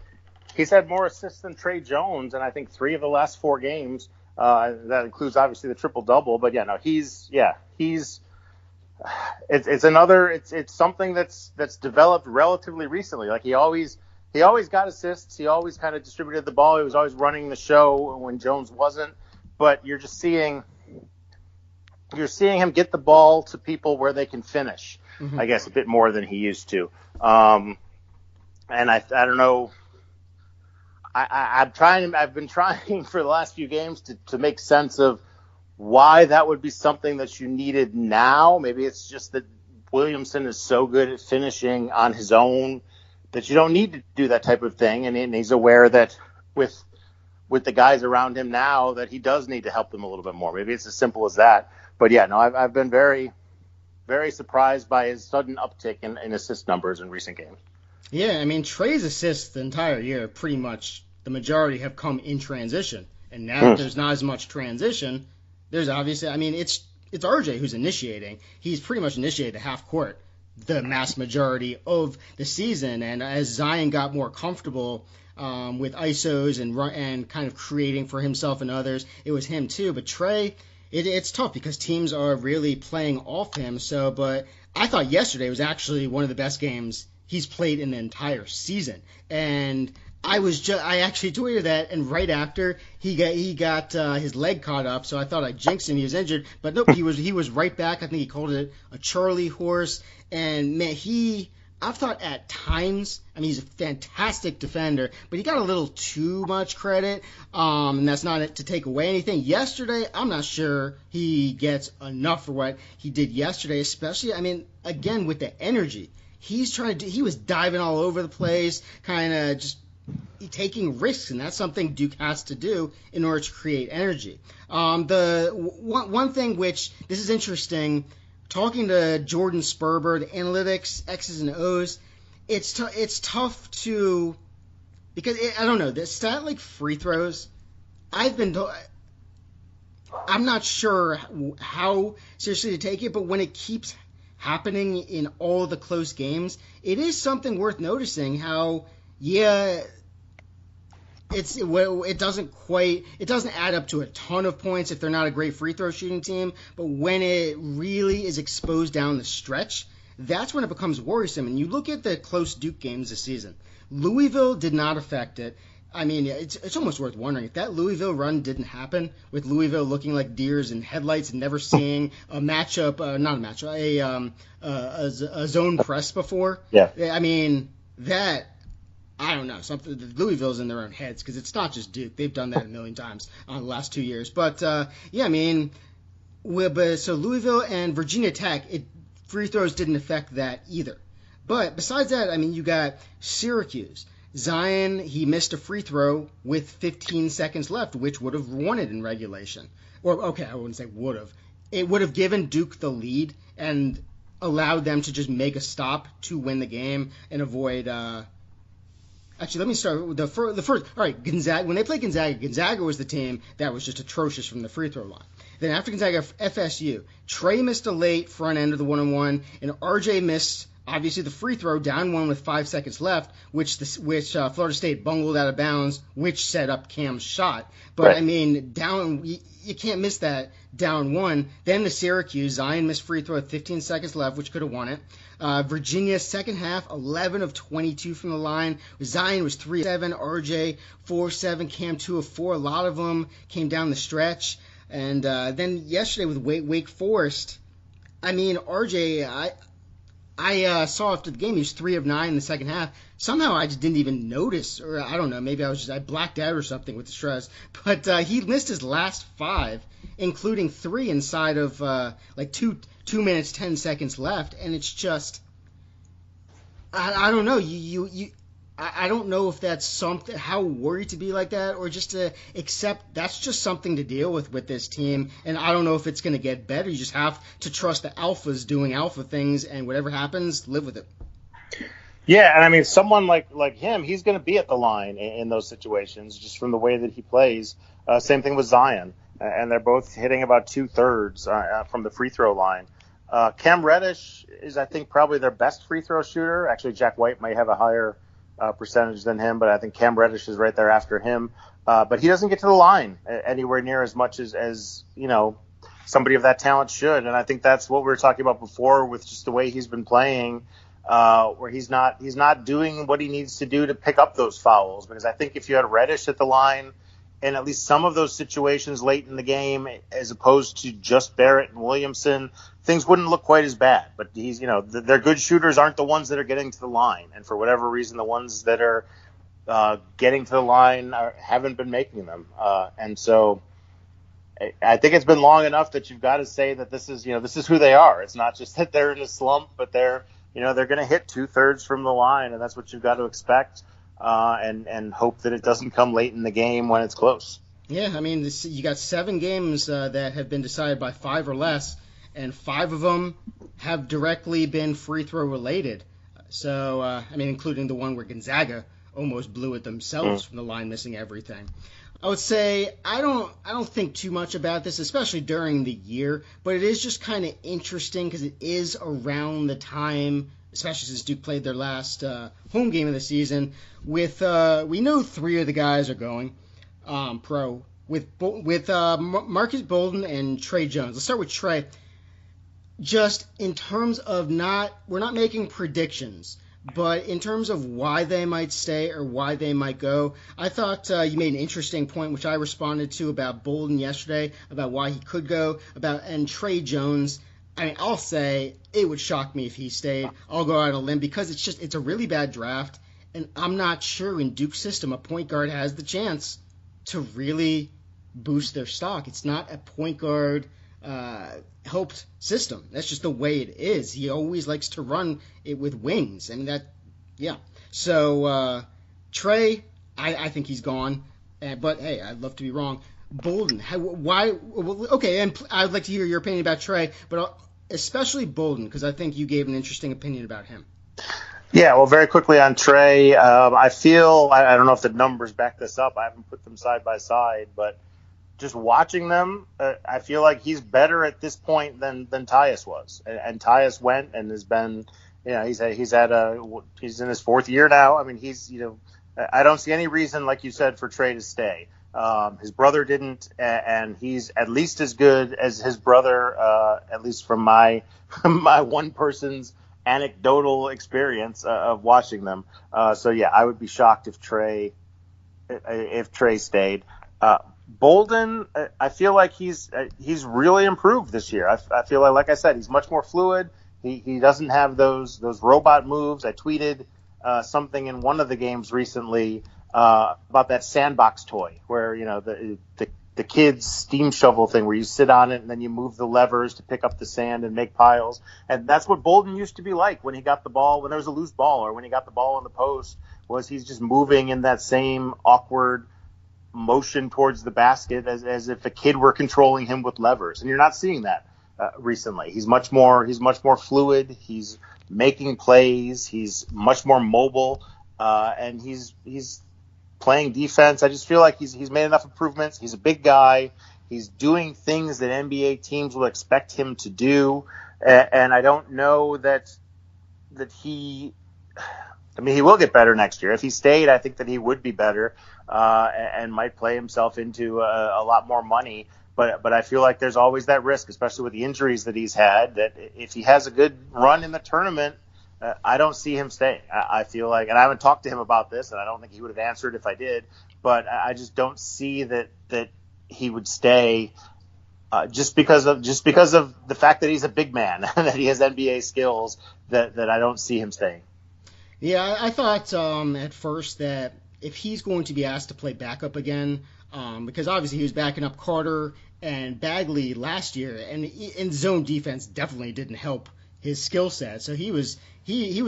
had more assists than Trey Jones, and I think 3 of the last 4 games. That includes obviously the triple double. But he's it's something that's developed relatively recently. Like he always got assists. He always kind of distributed the ball. He was always running the show when Jones wasn't. But you're seeing him get the ball to people where they can finish. I guess a bit more than he used to. And I don't know. I've been trying for the last few games to make sense of why that would be something that you needed now. Maybe it's just that Williamson is so good at finishing on his own that you don't need to do that type of thing. And he's aware that with the guys around him now that he does need to help them a little bit more. Maybe it's as simple as that. But I've been very, very surprised by his sudden uptick in assist numbers in recent games. Yeah, I mean, Trey's assists the entire year, pretty much the majority have come in transition. And now that there's not as much transition, there's obviously, I mean, it's RJ who's initiating. He's pretty much initiated the half court the mass majority of the season. And as Zion got more comfortable with ISOs and kind of creating for himself and others, it was him too. But Trey, it's tough because teams are really playing off him. But I thought yesterday was actually one of the best games he's played in the entire season. And I actually tweeted that, and right after he got his leg caught up, so I thought I jinxed him. He was injured, but nope, he was right back. I think he called it a Charlie horse, and man, I've thought at times, I mean, he's a fantastic defender, but he got a little too much credit, and that's not to take away anything. Yesterday, I'm not sure he gets enough for what he did yesterday, especially, I mean, again, with the energy. He was diving all over the place, kind of just taking risks, and that's something Duke has to do in order to create energy. The one thing which, this is interesting, talking to Jordan Sperber, the analytics, X's and O's, it's tough to, because I don't know, the stat like free throws, I'm not sure how seriously to take it, but when it keeps happening in all the close games, it is something worth noticing how, it doesn't add up to a ton of points if they're not a great free throw shooting team, but when it really is exposed down the stretch, that's when it becomes worrisome. And you look at the close Duke games this season, Louisville did not affect it. I mean, it's almost worth wondering if that Louisville run didn't happen, with Louisville looking like deers in headlights and never seeing a zone press before. Yeah. I mean, I don't know, Louisville's in their own heads, because it's not just Duke. They've done that a million times the last 2 years. But, so Louisville and Virginia Tech, free throws didn't affect that either. But besides that, I mean, you got Syracuse. Zion, he missed a free throw with 15 seconds left, which would have won it in regulation. Or, okay, I wouldn't say would have. It would have given Duke the lead and allowed them to just make a stop to win the game and avoid... Actually, let me start with the first. All right, Gonzaga. When they played Gonzaga was the team that was just atrocious from the free throw line. Then after Gonzaga, FSU. Trey missed a late front end of the 1-on-1, and RJ missed, obviously, the free throw, down one with 5 seconds left, which Florida State bungled out of bounds, which set up Cam's shot. But, right. I mean, you can't miss that down one. Then the Syracuse, Zion missed free throw with 15 seconds left, which could have won it. Virginia, second half, 11 of 22 from the line. Zion was 3 of 7, RJ 4 of 7, Cam 2 of 4. A lot of them came down the stretch. And then yesterday with Wake Forest, I mean, RJ, I saw after the game he was 3 of 9 in the second half. Somehow I just didn't even notice, or I don't know, maybe I blacked out or something with the stress. But he missed his last 5, including 3 inside of like 2 minutes 10 seconds left, and it's just I don't know. I don't know if that's something, how worried to be like that, or just to accept that's just something to deal with this team. And I don't know if it's going to get better. You just have to trust the alphas doing alpha things, and whatever happens, live with it. Yeah, and I mean, someone like him, he's going to be at the line in those situations, just from the way that he plays. Same thing with Zion, and they're both hitting about 2/3 from the free throw line. Cam Reddish is, I think, probably their best free throw shooter. Actually, Jack White might have a higher percentage than him, but I think Cam Reddish is right there after him. But he doesn't get to the line anywhere near as much as somebody of that talent should. And I think that's what we were talking about before with just the way he's been playing, where he's not doing what he needs to do to pick up those fouls. Because I think if you had Reddish at the line in at least some of those situations late in the game, as opposed to just Barrett and Williamson, things wouldn't look quite as bad. But their good shooters aren't the ones that are getting to the line. And for whatever reason, the ones that are getting to the line haven't been making them. And so I think it's been long enough that you've got to say that this is who they are. It's not just that they're in a slump, but they're going to hit 2/3 from the line, and that's what you've got to expect. And hope that it doesn't come late in the game when it's close. Yeah, I mean, you got 7 games that have been decided by 5 or less, and 5 of them have directly been free throw related. So, I mean, including the one where Gonzaga almost blew it themselves from the line, missing everything. I would say I don't think too much about this, especially during the year, but it is just kind of interesting because it is around the time, especially since Duke played their last home game of the season. With we know 3 of the guys are going pro with Marcus Bolden and Trey Jones. Let's start with Trey. Just in terms of we're not making predictions, but in terms of why they might stay or why they might go, I thought you made an interesting point, which I responded to about Bolden yesterday, about why he could go, and Trey Jones. I mean, I'll say it would shock me if he stayed. I'll go out on a limb because it's a really bad draft, and I'm not sure in Duke's system a point guard has the chance to really boost their stock. It's not a point guard helped system. That's just the way it is. He always likes to run it with wings. I mean, So Trey, I think he's gone. But hey, I'd love to be wrong. Bolden, why? Okay, and I'd like to hear your opinion about Trey, but especially Bolden, because I think you gave an interesting opinion about him. Yeah, well, very quickly on Trey, I feel, I don't know if the numbers back this up. I haven't put them side by side, but just watching them, I feel like he's better at this point than Tyus was. And Tyus went and has been, he's in his 4th year now. I mean, I don't see any reason, like you said, for Trey to stay. His brother didn't, and he's at least as good as his brother, at least from my one person's anecdotal experience of watching them. So yeah, I would be shocked if Trey stayed. Bolden, I feel like he's really improved this year. I feel like I said, he's much more fluid. He doesn't have those robot moves. I tweeted something in one of the games recently about that sandbox toy where the kids steam shovel thing where you sit on it and then you move the levers to pick up the sand and make piles. And that's what Bolden used to be like when he got the ball, when there was a loose ball or when he got the ball on the post, was he's just moving in that same awkward motion towards the basket as if a kid were controlling him with levers. And you're not seeing that recently. He's much more fluid. He's making plays. He's much more mobile. And he's playing defense. I just feel like he's made enough improvements. He's a big guy. He's doing things that NBA teams will expect him to do. And I don't know that he will get better next year. If he stayed, I think that he would be better and might play himself into a lot more money. But I feel like there's always that risk, especially with the injuries that he's had, that if he has a good run in the tournament, I don't see him staying. I feel like, and I haven't talked to him about this, and I don't think he would have answered if I did, but I just don't see that he would stay just because of the fact that he's a big man and that he has NBA skills, that I don't see him staying. Yeah, I thought at first that if he's going to be asked to play backup again, because obviously he was backing up Carter and Bagley last year, and zone defense definitely didn't help his skill set. So he was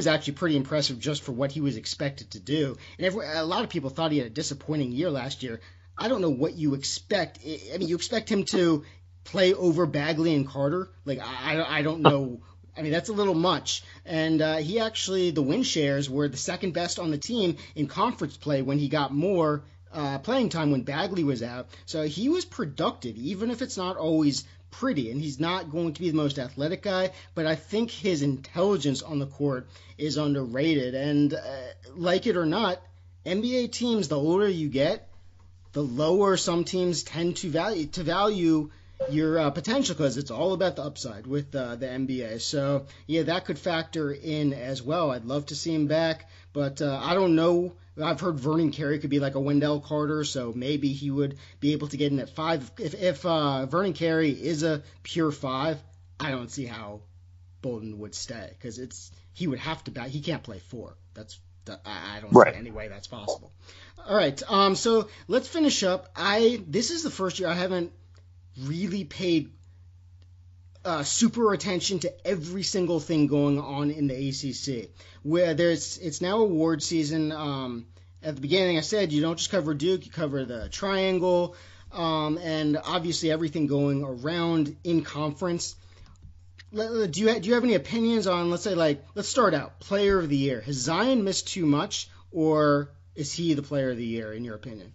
actually pretty impressive just for what he was expected to do. And a lot of people thought he had a disappointing year last year. I don't know what you expect. I mean, you expect him to play over Bagley and Carter? Like, I don't know. I mean, that's a little much. And he actually, the win shares were the second best on the team in conference play when he got more playing time when Bagley was out. So he was productive, even if it's not always pretty, and he's not going to be the most athletic guy, but I think his intelligence on the court is underrated. And like it or not, NBA teams, the older you get, the lower some teams tend to value your potential, because it's all about the upside with the NBA. So yeah, that could factor in as well. I'd love to see him back, but I don't know. I've heard Vernon Carey could be like a Wendell Carter, so maybe he would be able to get in at 5. If Vernon Carey is a pure 5, I don't see how Bolden would stay, because he would have to back. He can't play 4. I don't see any way that's possible. All right, so let's finish up. This is the first year I haven't really paid super attention to every single thing going on in the ACC. Where it's now award season. At the beginning, I said you don't just cover Duke, you cover the triangle, and obviously everything going around in conference. Do you have any opinions on, let's start out, player of the year? Has Zion missed too much, or is he the player of the year in your opinion?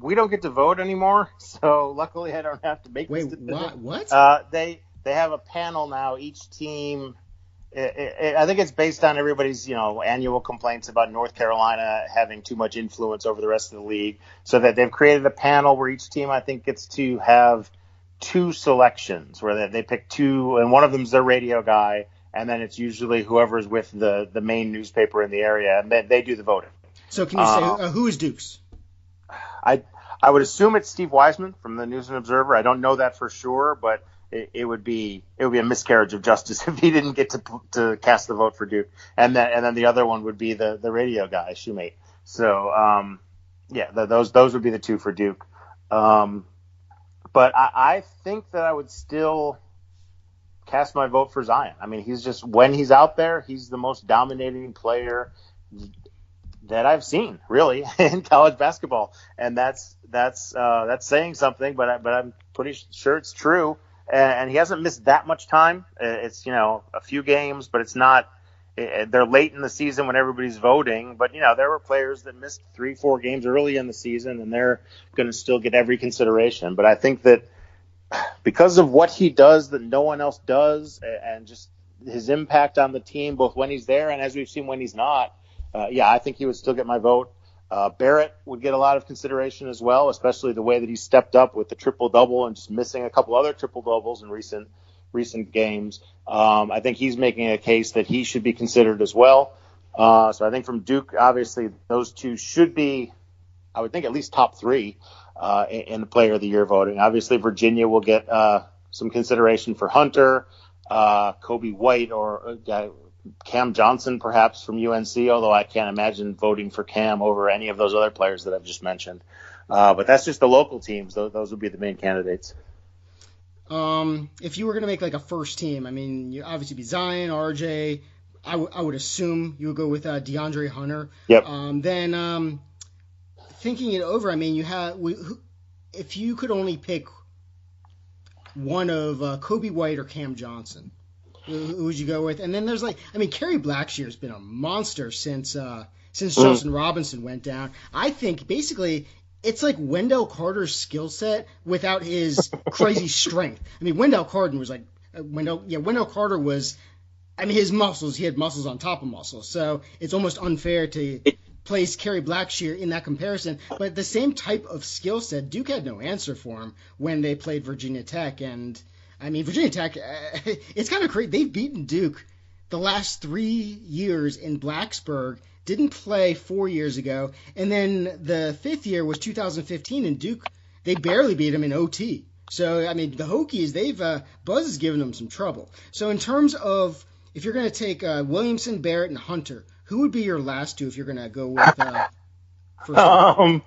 We don't get to vote anymore, so luckily I don't have to make this decision. What? They have a panel now. Each team, I think it's based on everybody's annual complaints about North Carolina having too much influence over the rest of the league, so that they've created a panel where each team, I think, gets to have 2 selections where they pick 2, and one of them's their radio guy, and then it's usually whoever's with the main newspaper in the area, and they do the voting. So can you say who is Duke's? I would assume it's Steve Wiseman from the News and Observer. I don't know that for sure, but it would be a miscarriage of justice if he didn't get to cast the vote for Duke. And then the other one would be the radio guy, Shoemate. So those would be the 2 for Duke. But I think that I would still cast my vote for Zion. I mean, he's just, when he's out there, he's the most dominating player that I've seen, really, in college basketball, and that's saying something. But I'm pretty sure it's true. And he hasn't missed that much time. It's a few games, but it's not. They're late in the season when everybody's voting. But there were players that missed 3-4 games early in the season, and they're going to still get every consideration. But I think that because of what he does that no one else does, and just his impact on the team, both when he's there and as we've seen when he's not, I think he would still get my vote. Barrett would get a lot of consideration as well, especially the way that he stepped up with the triple-double and just missing a couple other triple-doubles in recent games. I think he's making a case that he should be considered as well. So I think from Duke, obviously, those 2 should be, I would think, at least top 3 in the Player of the Year voting. Obviously, Virginia will get some consideration for Hunter, Kobe White, or Cam Johnson, perhaps, from UNC, although I can't imagine voting for Cam over any of those other players that I've just mentioned. But that's just the local teams. Those would be the main candidates. If you were going to make like a first team, I mean, you obviously be Zion, RJ. I would assume you would go with DeAndre Hunter. Yep. Then thinking it over, I mean, if you could only pick one of Kobe White or Cam Johnson, who would you go with? And then there's Kerry Blackshear's been a monster since Justin Robinson went down. I think basically it's like Wendell Carter's skill set without his crazy strength. I mean, Wendell Carter was Wendell Carter was, his muscles, he had muscles on top of muscles. So it's almost unfair to place Kerry Blackshear in that comparison. But the same type of skill set, Duke had no answer for him when they played Virginia Tech. And Virginia Tech, it's kind of crazy. They've beaten Duke the last 3 years in Blacksburg, didn't play 4 years ago, and then the 5th year was 2015, and Duke, they barely beat them in OT. So, the Hokies, Buzz has given them some trouble. So in terms of, if you're going to take Williamson, Barrett, and Hunter, who would be your last 2 if you're going to go with first?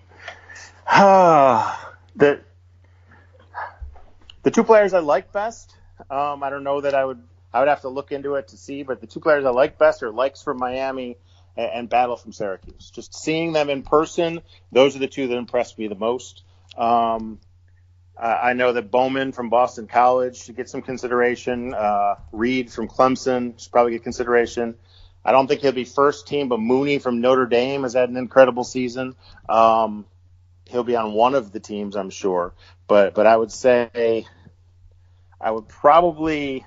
The 2 players I like best, I don't know that I would have to look into it to see, but the 2 players I like best are Likes from Miami and Battle from Syracuse. Just seeing them in person, those are the 2 that impressed me the most. I know that Bowman from Boston College should get some consideration. Reed from Clemson should probably get consideration. I don't think he'll be first team, but Mooney from Notre Dame has had an incredible season. He'll be on one of the teams, I'm sure. But I would say I would probably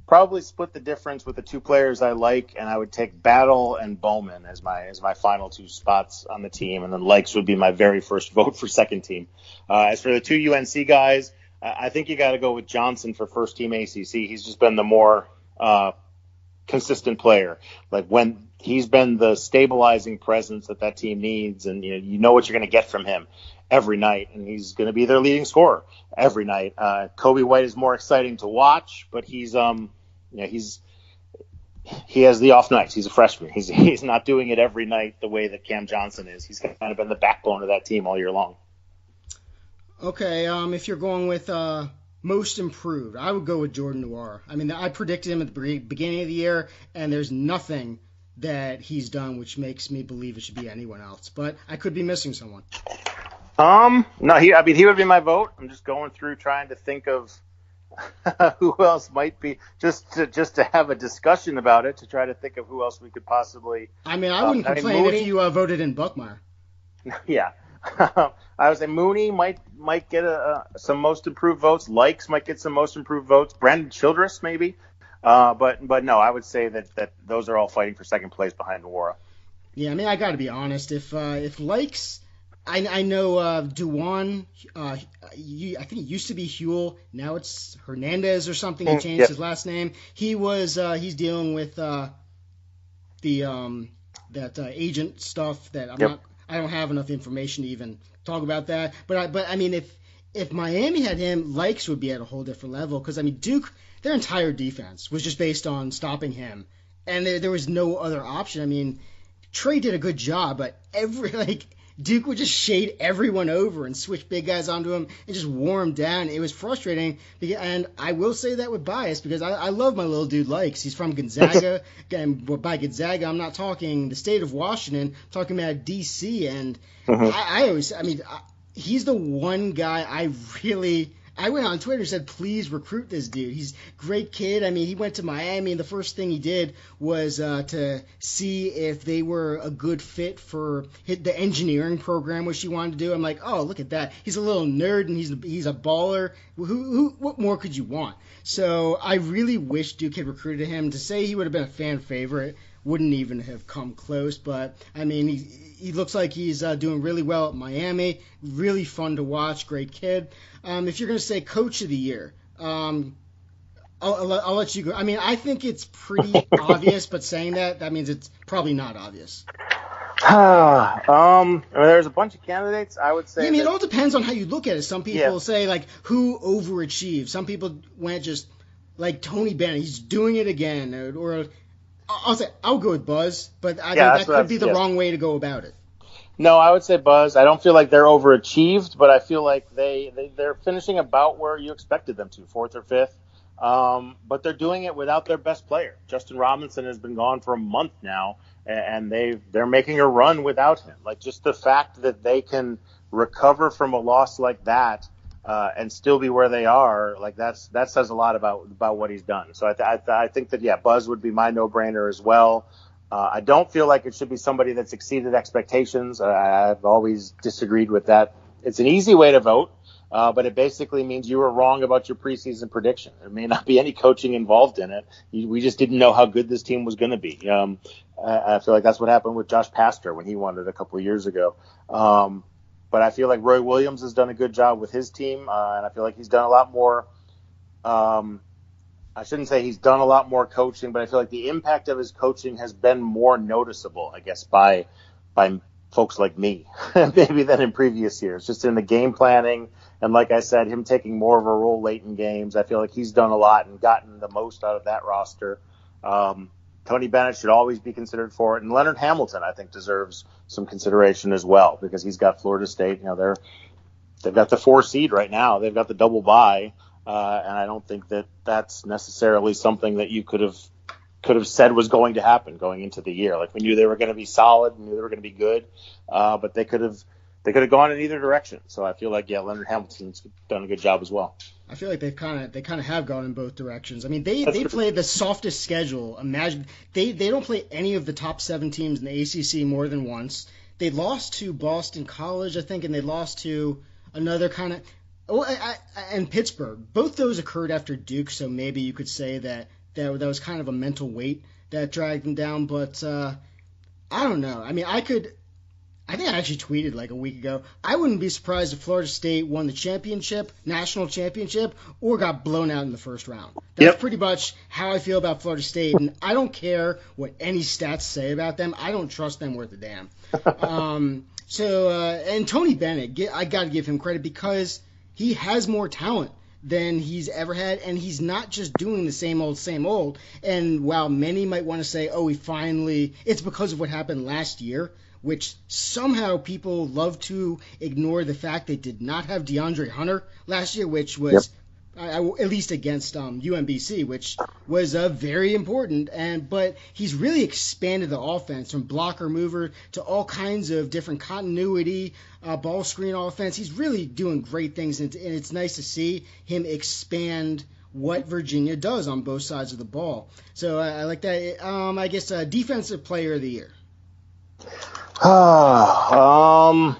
probably split the difference with the two players I like, and I would take Battle and Bowman as my final two spots on the team, and then Likes would be my very first vote for second team. As for the two UNC guys, I think you got to go with Johnson for first team ACC. He's just been the more consistent player. Like when he's been the stabilizing presence that team needs, and you know what you're going to get from him every night, and he's going to be their leading scorer every night. Kobe White is more exciting to watch, but he has the off nights. He's a freshman. He's not doing it every night the way that Cam Johnson is. He's kind of been the backbone of that team all year long. Okay, if you're going with most improved, I would go with Jordan Noir. I mean, I predicted him at the beginning of the year, and there's nothing that he's done which makes me believe it should be anyone else. But I could be missing someone. No, he would be my vote. I'm just going through trying to think of who else might be, just to have a discussion about it, to try to think of who else we could possibly. I mean, I wouldn't complain if you voted in Buckmire. Yeah. I would say Mooney might get some most improved votes. Likes might get some most improved votes. Brandon Childress maybe. But no, I would say that those are all fighting for second place behind Nwora. Yeah, I mean, I got to be honest. If Likes, I know Duwan. I think it used to be Huel. Now it's Hernandez or something. He changed his last name. He's dealing with that agent stuff that I don't have enough information to even talk about that. But I mean, if Miami had him, Likes would be at a whole different level. Because I mean, Duke, their entire defense was just based on stopping him, and there was no other option. I mean, Trey did a good job, but Duke would just shade everyone over and switch big guys onto him and just wore him down. It was frustrating, and I will say that with bias because I love my little dude Likes. He's from Gonzaga, and by Gonzaga, I'm not talking the state of Washington. I'm talking about D.C., and he's the one guy I went on Twitter and said, please recruit this dude. He's a great kid. I mean, he went to Miami, and the first thing he did was to see if they were a good fit for the engineering program, which he wanted to do. I'm like, oh, look at that. He's a little nerd, and he's a baller. What more could you want? So I really wish Duke had recruited him. To say he would have been a fan favorite wouldn't even have come close. But, I mean, he looks like he's doing really well at Miami. Really fun to watch. Great kid. If you're going to say Coach of the Year, I'll let you go. I mean, I think it's pretty obvious, but saying that means it's probably not obvious. There's a bunch of candidates. I would say. Yeah, I mean, it all depends on how you look at it. Some people say, like, who overachieved. Some people went just like Tony Bennett. He's doing it again. Or I'll go with Buzz, but I think that could be the wrong way to go about it. No, I would say Buzz. I don't feel like they're overachieved, but I feel like they're finishing about where you expected them to, 4th or 5th. But they're doing it without their best player. Justin Robinson has been gone for a month now, and they're making a run without him. Like, just the fact that they can recover from a loss like that and still be where they are, like that says a lot about what he's done. So I think that Buzz would be my no-brainer as well. I don't feel like it should be somebody that's exceeded expectations. I've always disagreed with that. It's an easy way to vote, but it basically means you were wrong about your preseason prediction. There may not be any coaching involved in it. We just didn't know how good this team was going to be. I feel like that's what happened with Josh Pastor when he won it a couple of years ago. But I feel like Roy Williams has done a good job with his team, and I feel like he's done a lot more I shouldn't say he's done a lot more coaching, but I feel like the impact of his coaching has been more noticeable, I guess, by folks like me, maybe than in previous years, just in the game planning. And like I said, him taking more of a role late in games. I feel like he's done a lot and gotten the most out of that roster. Tony Bennett should always be considered for it. And Leonard Hamilton, I think, deserves some consideration as well because he's got Florida State. They've got the 4 seed right now. They've got the double bye. And I don't think that that's necessarily something that you could have said was going to happen going into the year. Like, we knew they were going to be solid, we knew they were going to be good, but they could have gone in either direction. So I feel like Leonard Hamilton's done a good job as well. I feel like they kind of have gone in both directions. I mean, they play the softest schedule. Imagine they don't play any of the top 7 teams in the ACC more than once. They lost to Boston College, I think, and they lost to another kind of. And Pittsburgh. Both those occurred after Duke, so maybe you could say that that was kind of a mental weight that dragged him down. But I don't know. I mean, I think I actually tweeted like a week ago, I wouldn't be surprised if Florida State won the championship, national championship, or got blown out in the first round. That's pretty much how I feel about Florida State, and I don't care what any stats say about them. I don't trust them worth a damn. And Tony Bennett, I got to give him credit because he has more talent than he's ever had, and he's not just doing the same old. And while many might want to say, oh, it's because of what happened last year, which somehow people love to ignore the fact they did not have DeAndre Hunter last year, which was at least against UMBC, which was very important. But he's really expanded the offense from blocker mover to all kinds of different continuity, ball screen offense. He's really doing great things, and it's nice to see him expand what Virginia does on both sides of the ball. So I like that. I guess Defensive Player of the Year. I'll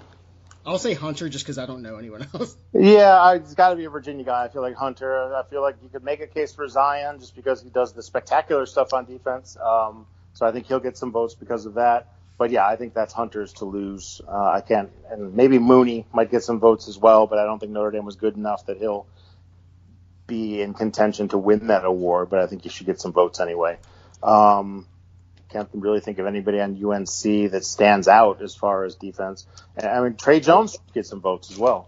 say Hunter just because I don't know anyone else. Yeah, it's got to be a Virginia guy. I feel like Hunter. I feel like you could make a case for Zion just because he does the spectacular stuff on defense. So I think he'll get some votes because of that. But yeah, I think that's Hunter's to lose. I can't, and maybe Mooney might get some votes as well, but I don't think Notre Dame was good enough that he'll be in contention to win that award. But I think he should get some votes anyway. Can't really think of anybody on UNC that stands out as far as defense. I mean, Trey Jones gets some votes as well.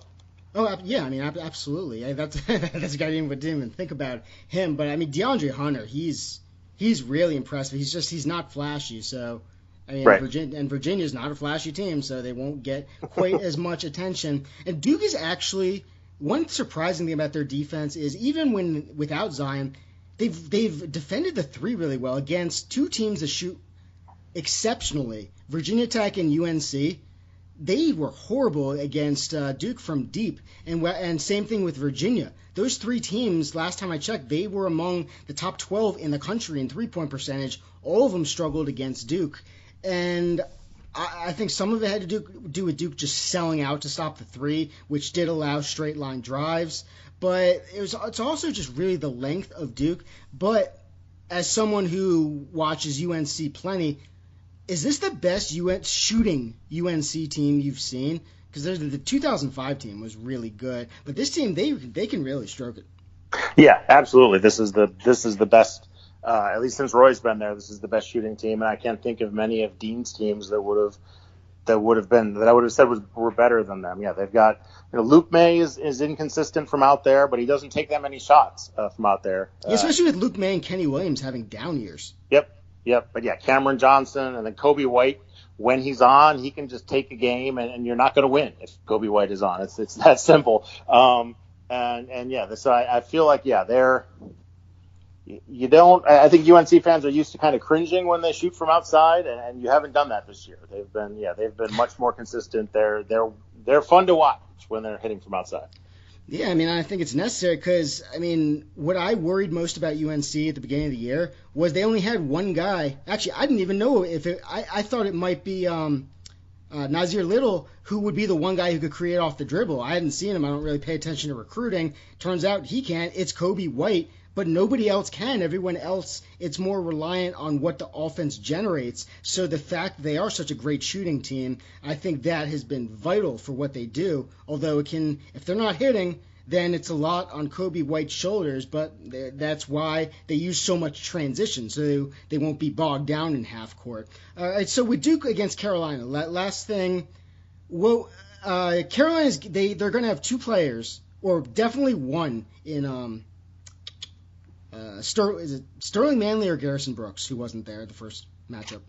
Oh, yeah, I mean, absolutely. That's a guy I didn't even think about him. But, I mean, DeAndre Hunter, he's really impressive. He's not flashy. So, I mean, right. Virginia's not a flashy team, so they won't get quite as much attention. And Duke is actually, one surprising thing about their defense is even without Zion, They've defended the three really well against two teams that shoot exceptionally. Virginia Tech and UNC, they were horrible against Duke from deep, and same thing with Virginia. Those three teams, last time I checked, they were among the top 12 in the country in three-point percentage. All of them struggled against Duke, and I think some of it had to do with Duke just selling out to stop the three, which did allow straight-line drives. But it's also just really the length of Duke. But as someone who watches UNC plenty, is this the best shooting UNC team you've seen? Because the 2005 team was really good, but this team they can really stroke it. Yeah, absolutely. This is the best. At least since Roy's been there, this is the best shooting team, and I can't think of many of Dean's teams that I would have said were better than them. Yeah, they've got. Luke May is inconsistent from out there, but he doesn't take that many shots from out there. Especially with Luke May and Kenny Williams having down years. Yep. But yeah, Cameron Johnson and then Kobe White, when he's on, he can just take a game, and you're not going to win if Kobe White is on. It's that simple. So I feel like I think UNC fans are used to kind of cringing when they shoot from outside, and you haven't done that this year. They've been much more consistent. They're fun to watch when they're hitting from outside. Yeah, I mean, I think it's necessary because, I mean, what I worried most about UNC at the beginning of the year was they only had one guy. Actually, I didn't even know I thought it might be Nazir Little, who would be the one guy who could create off the dribble. I hadn't seen him. I don't really pay attention to recruiting. Turns out he can't. It's Kobe White. But nobody else can. Everyone else, it's more reliant on what the offense generates. So the fact they are such a great shooting team, I think that has been vital for what they do. Although if they're not hitting, then it's a lot on Kobe White's shoulders. But that's why they use so much transition, so they won't be bogged down in half court. All right, so with Duke against Carolina, last thing, Carolina's they're going to have two players, or definitely one in is it Sterling Manley or Garrison Brooks, who wasn't there at the first matchup?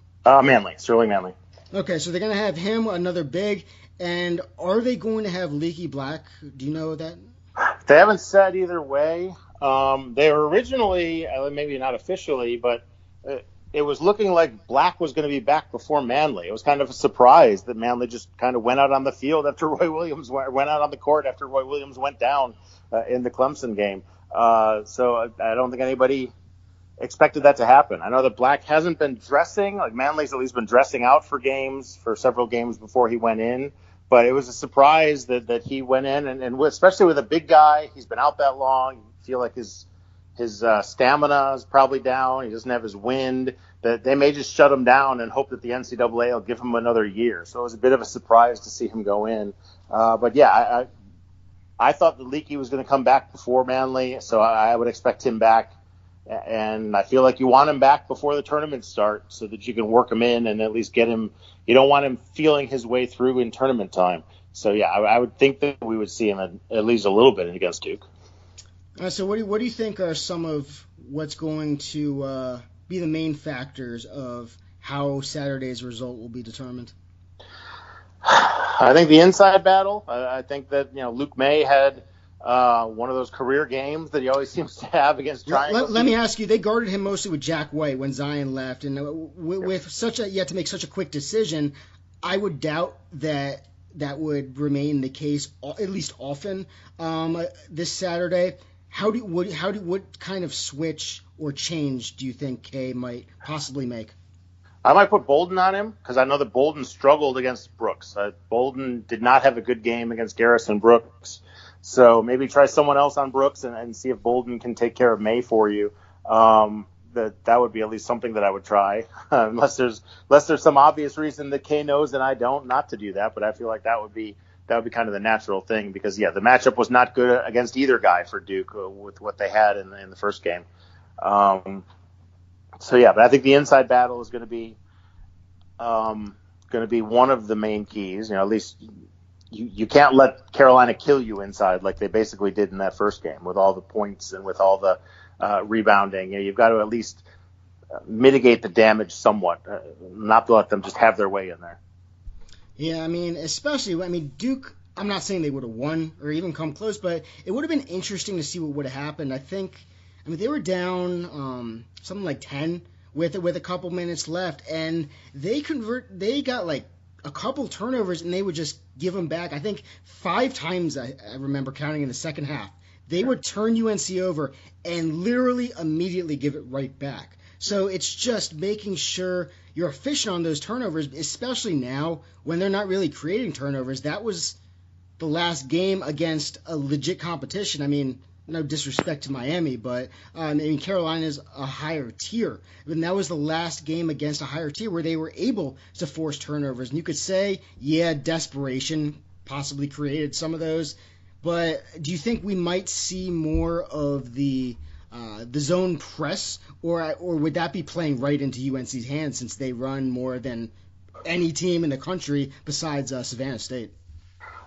Sterling Manley. Okay, so they're going to have him, another big, and are they going to have Leaky Black? Do you know that? They haven't said either way. They were originally, maybe not officially, but it was looking like Black was going to be back before Manley. It was kind of a surprise that Manley just kind of went out on the field after Roy Williams went out on the court after Roy Williams went down in the Clemson game. So I don't think anybody expected that to happen. I know that Black hasn't been dressing, like Manley's at least been dressing out for several games before he went in, but it was a surprise that he went in, and especially with a big guy, he's been out that long, you feel like his his stamina is probably down. He doesn't have his wind. That they may just shut him down and hope that the NCAA will give him another year. So it was a bit of a surprise to see him go in. But yeah, I thought that Leakey was going to come back before Manley, so I would expect him back. And I feel like you want him back before the tournament start so that you can work him in and at least get him. You don't want him feeling his way through in tournament time. So yeah, I would think that we would see him at least a little bit against Duke. So what do you think are some of what's going to be the main factors of how Saturday's result will be determined? I think the inside battle. I think that Luke May had one of those career games that he always seems to have against Triangle. Let me ask you, they guarded him mostly with Jack White when Zion left, and with you had to make such a quick decision. I would doubt that would remain the case at least often this Saturday. What kind of switch or change do you think Kay might possibly make? I might put Bolden on him because I know that Bolden struggled against Brooks. Bolden did not have a good game against Garrison Brooks. So maybe try someone else on Brooks and see if Bolden can take care of May for you. That would be at least something that I would try, unless there's some obvious reason that Kay knows and I don't not to do that. But I feel like that would be kind of the natural thing because the matchup was not good against either guy for Duke with what they had in the first game. But I think the inside battle is going to be one of the main keys. At least you can't let Carolina kill you inside like they basically did in that first game with all the points and with all the rebounding. You've got to at least mitigate the damage somewhat, not to let them just have their way in there. Yeah, especially Duke. I'm not saying they would have won or even come close, but it would have been interesting to see what would have happened. They were down something like 10 with a couple minutes left, and they got like a couple turnovers, and they would just give them back. I think 5 times I remember counting in the second half. They would turn UNC over and literally immediately give it right back. So it's just making sure you're efficient on those turnovers, especially now when they're not really creating turnovers. That was the last game against a legit competition. No disrespect to Miami, but Carolina's a higher tier. And that was the last game against a higher tier where they were able to force turnovers. And you could say, desperation possibly created some of those. But do you think we might see more of the zone press, or would that be playing right into UNC's hands since they run more than any team in the country besides Savannah State?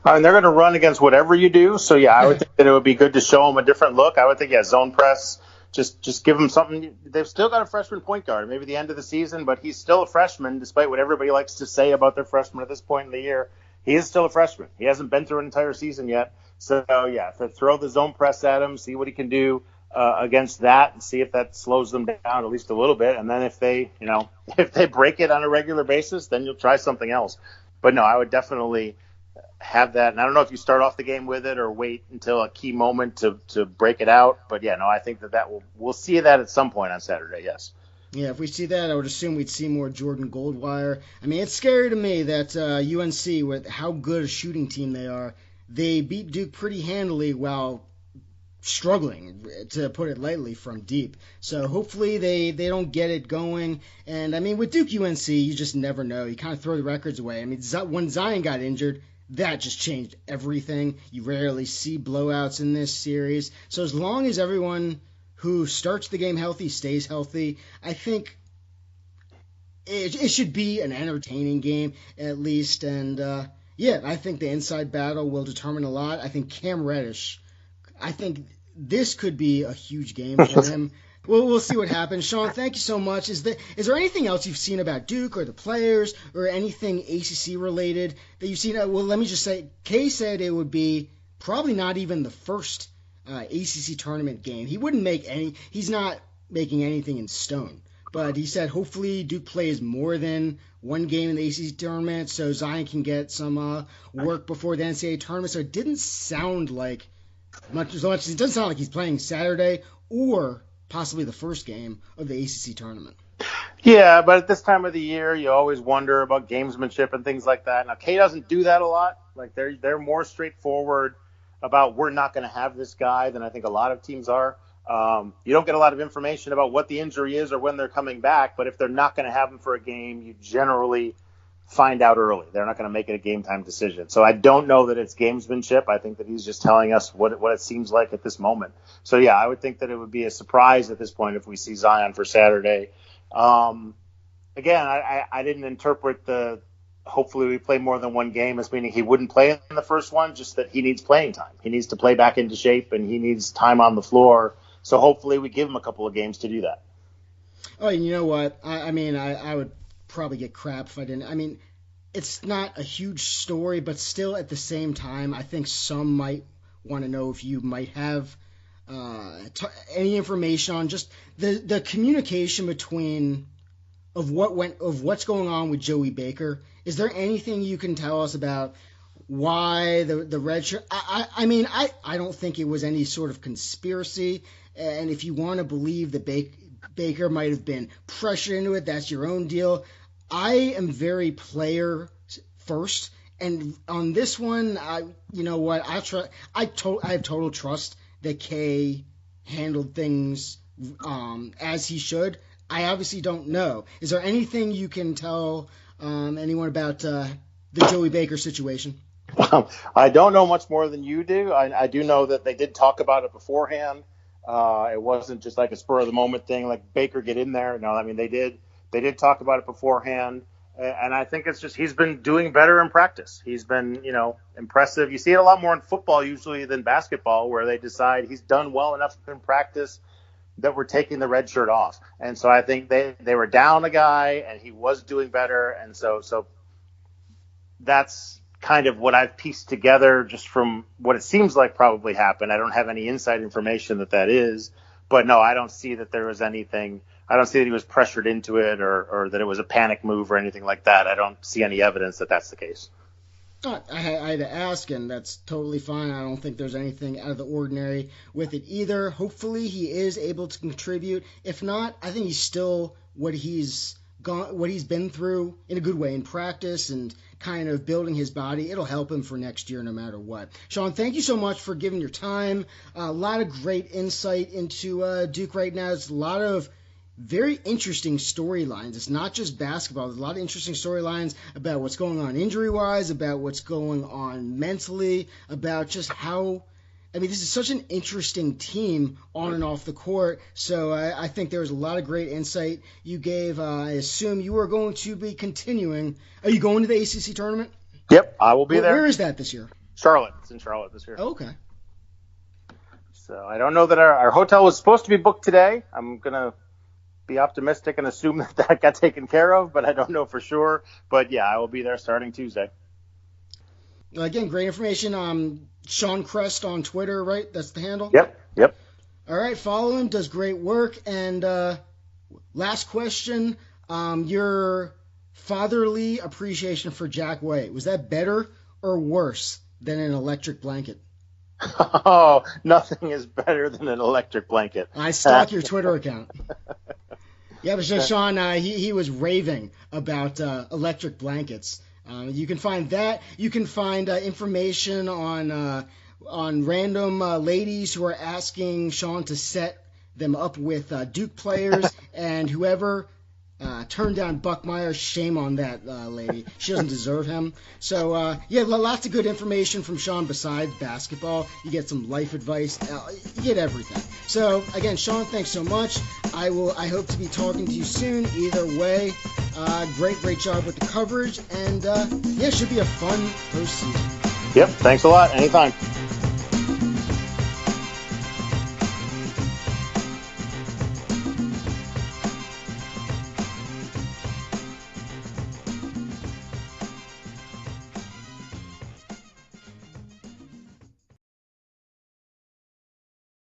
And they're going to run against whatever you do. So, I would think that it would be good to show them a different look. I would think, zone press, just give them something. They've still got a freshman point guard, maybe the end of the season, but he's still a freshman, despite what everybody likes to say about their freshmen at this point in the year. He is still a freshman. He hasn't been through an entire season yet. So, throw the zone press at him, see what he can do against that, and see if that slows them down at least a little bit. And then if they break it on a regular basis, then you'll try something else. But no, I would definitely have that. And I don't know if you start off the game with it or wait until a key moment to break it out. But I think we'll see that at some point on Saturday. Yes. Yeah, if we see that, I would assume we'd see more Jordan Goldwire. It's scary to me that UNC, with how good a shooting team they are, they beat Duke pretty handily while struggling, to put it lightly, from deep. So hopefully they don't get it going. And with Duke UNC, you just never know. You kind of throw the records away. When Zion got injured, that just changed everything. You rarely see blowouts in this series. So as long as everyone who starts the game healthy stays healthy, I think it should be an entertaining game at least. And I think the inside battle will determine a lot. I think Cam Reddish, this could be a huge game for him. Well, we'll see what happens. Shawn, thank you so much. Is there anything else you've seen about Duke or the players or anything ACC related that you've seen? Well, let me just say, Kay said it would be probably not even the first ACC tournament game. He's not making anything in stone. But he said hopefully Duke plays more than one game in the ACC tournament so Zion can get some work before the NCAA tournament. So it didn't sound like much. It doesn't sound like he's playing Saturday or possibly the first game of the ACC tournament. Yeah, but at this time of the year, you always wonder about gamesmanship and things like that. Now, Kay doesn't do that a lot. Like they're more straightforward about we're not going to have this guy than I think a lot of teams are. You don't get a lot of information about what the injury is or when they're coming back, but if they're not going to have him for a game, you generally find out early. They're not going to make it a game time decision. So I don't know that it's gamesmanship. I think that he's just telling us what it seems like at this moment. So yeah, I would think that it would be a surprise at this point if we see Zion for Saturday. Again, I didn't interpret hopefully we play more than one game as meaning he wouldn't play in the first one, just that he needs playing time. He needs to play back into shape and he needs time on the floor. So hopefully we give him a couple of games to do that. Oh, and you know what? I mean, I would probably get crap if I didn't. I mean, it's not a huge story, but still at the same time, I think some might want to know if you might have any information on just the communication between of what's going on with Joey Baker. Is there anything you can tell us about why the red shirt? I mean, I don't think it was any sort of conspiracy. And if you want to believe that Baker might have been pressured into it, that's your own deal. I am very player first, and on this one, you know what? I have total trust that Kay handled things as he should. I obviously don't know. Is there anything you can tell anyone about the Joey Baker situation? Well, I don't know much more than you do. I do know that they did talk about it beforehand. It wasn't just like a spur of the moment thing, like Baker get in there. No, I mean they did talk about it beforehand, and I think it's just he's been doing better in practice. He's been impressive. You see it a lot more in football usually than basketball, where they decide he's done well enough in practice that we're taking the red shirt off. And so I think they were down a guy and he was doing better, and so that's kind of what I've pieced together just from what it seems like probably happened. I don't have any inside information that is, but no, I don't see that there was anything. I don't see that he was pressured into it or that it was a panic move or anything like that. I don't see any evidence that that's the case. I had to ask, and that's totally fine. I don't think there's anything out of the ordinary with it either. Hopefully he is able to contribute. If not, I think he's still what he's been through in a good way in practice and kind of building his body. It'll help him for next year no matter what. Shawn, thank you so much for giving your time. A lot of great insight into Duke right now. It's a lot of very interesting storylines. It's not just basketball. There's a lot of interesting storylines about what's going on injury-wise, about what's going on mentally, about just how – I mean, this is such an interesting team on and off the court. So I think there was a lot of great insight you gave. I assume you are going to be continuing. Are you going to the ACC tournament? Yep, I will be there. Where is that this year? Charlotte. It's in Charlotte this year. Oh, okay. So I don't know that our hotel was supposed to be booked today. I'm going to be optimistic and assume that got taken care of, but I don't know for sure. But, yeah, I will be there starting Tuesday. Again, great information. Shawn Krest on Twitter, right? That's the handle? Yep. All right, follow him. Does great work. And last question, your fatherly appreciation for Jack White, was that better or worse than an electric blanket? Oh, nothing is better than an electric blanket. I stalk your Twitter account. Yeah, but Shawn, he was raving about electric blankets. You can find that. You can find information on random ladies who are asking Shawn to set them up with Duke players, and whoever turned down Buckmire, shame on that lady. She doesn't deserve him. So, yeah, lots of good information from Shawn besides basketball. You get some life advice. You get everything. So, again, Shawn, thanks so much. I hope to be talking to you soon. Either way, great job with the coverage. And, yeah, it should be a fun postseason. Yep, thanks a lot. Anytime.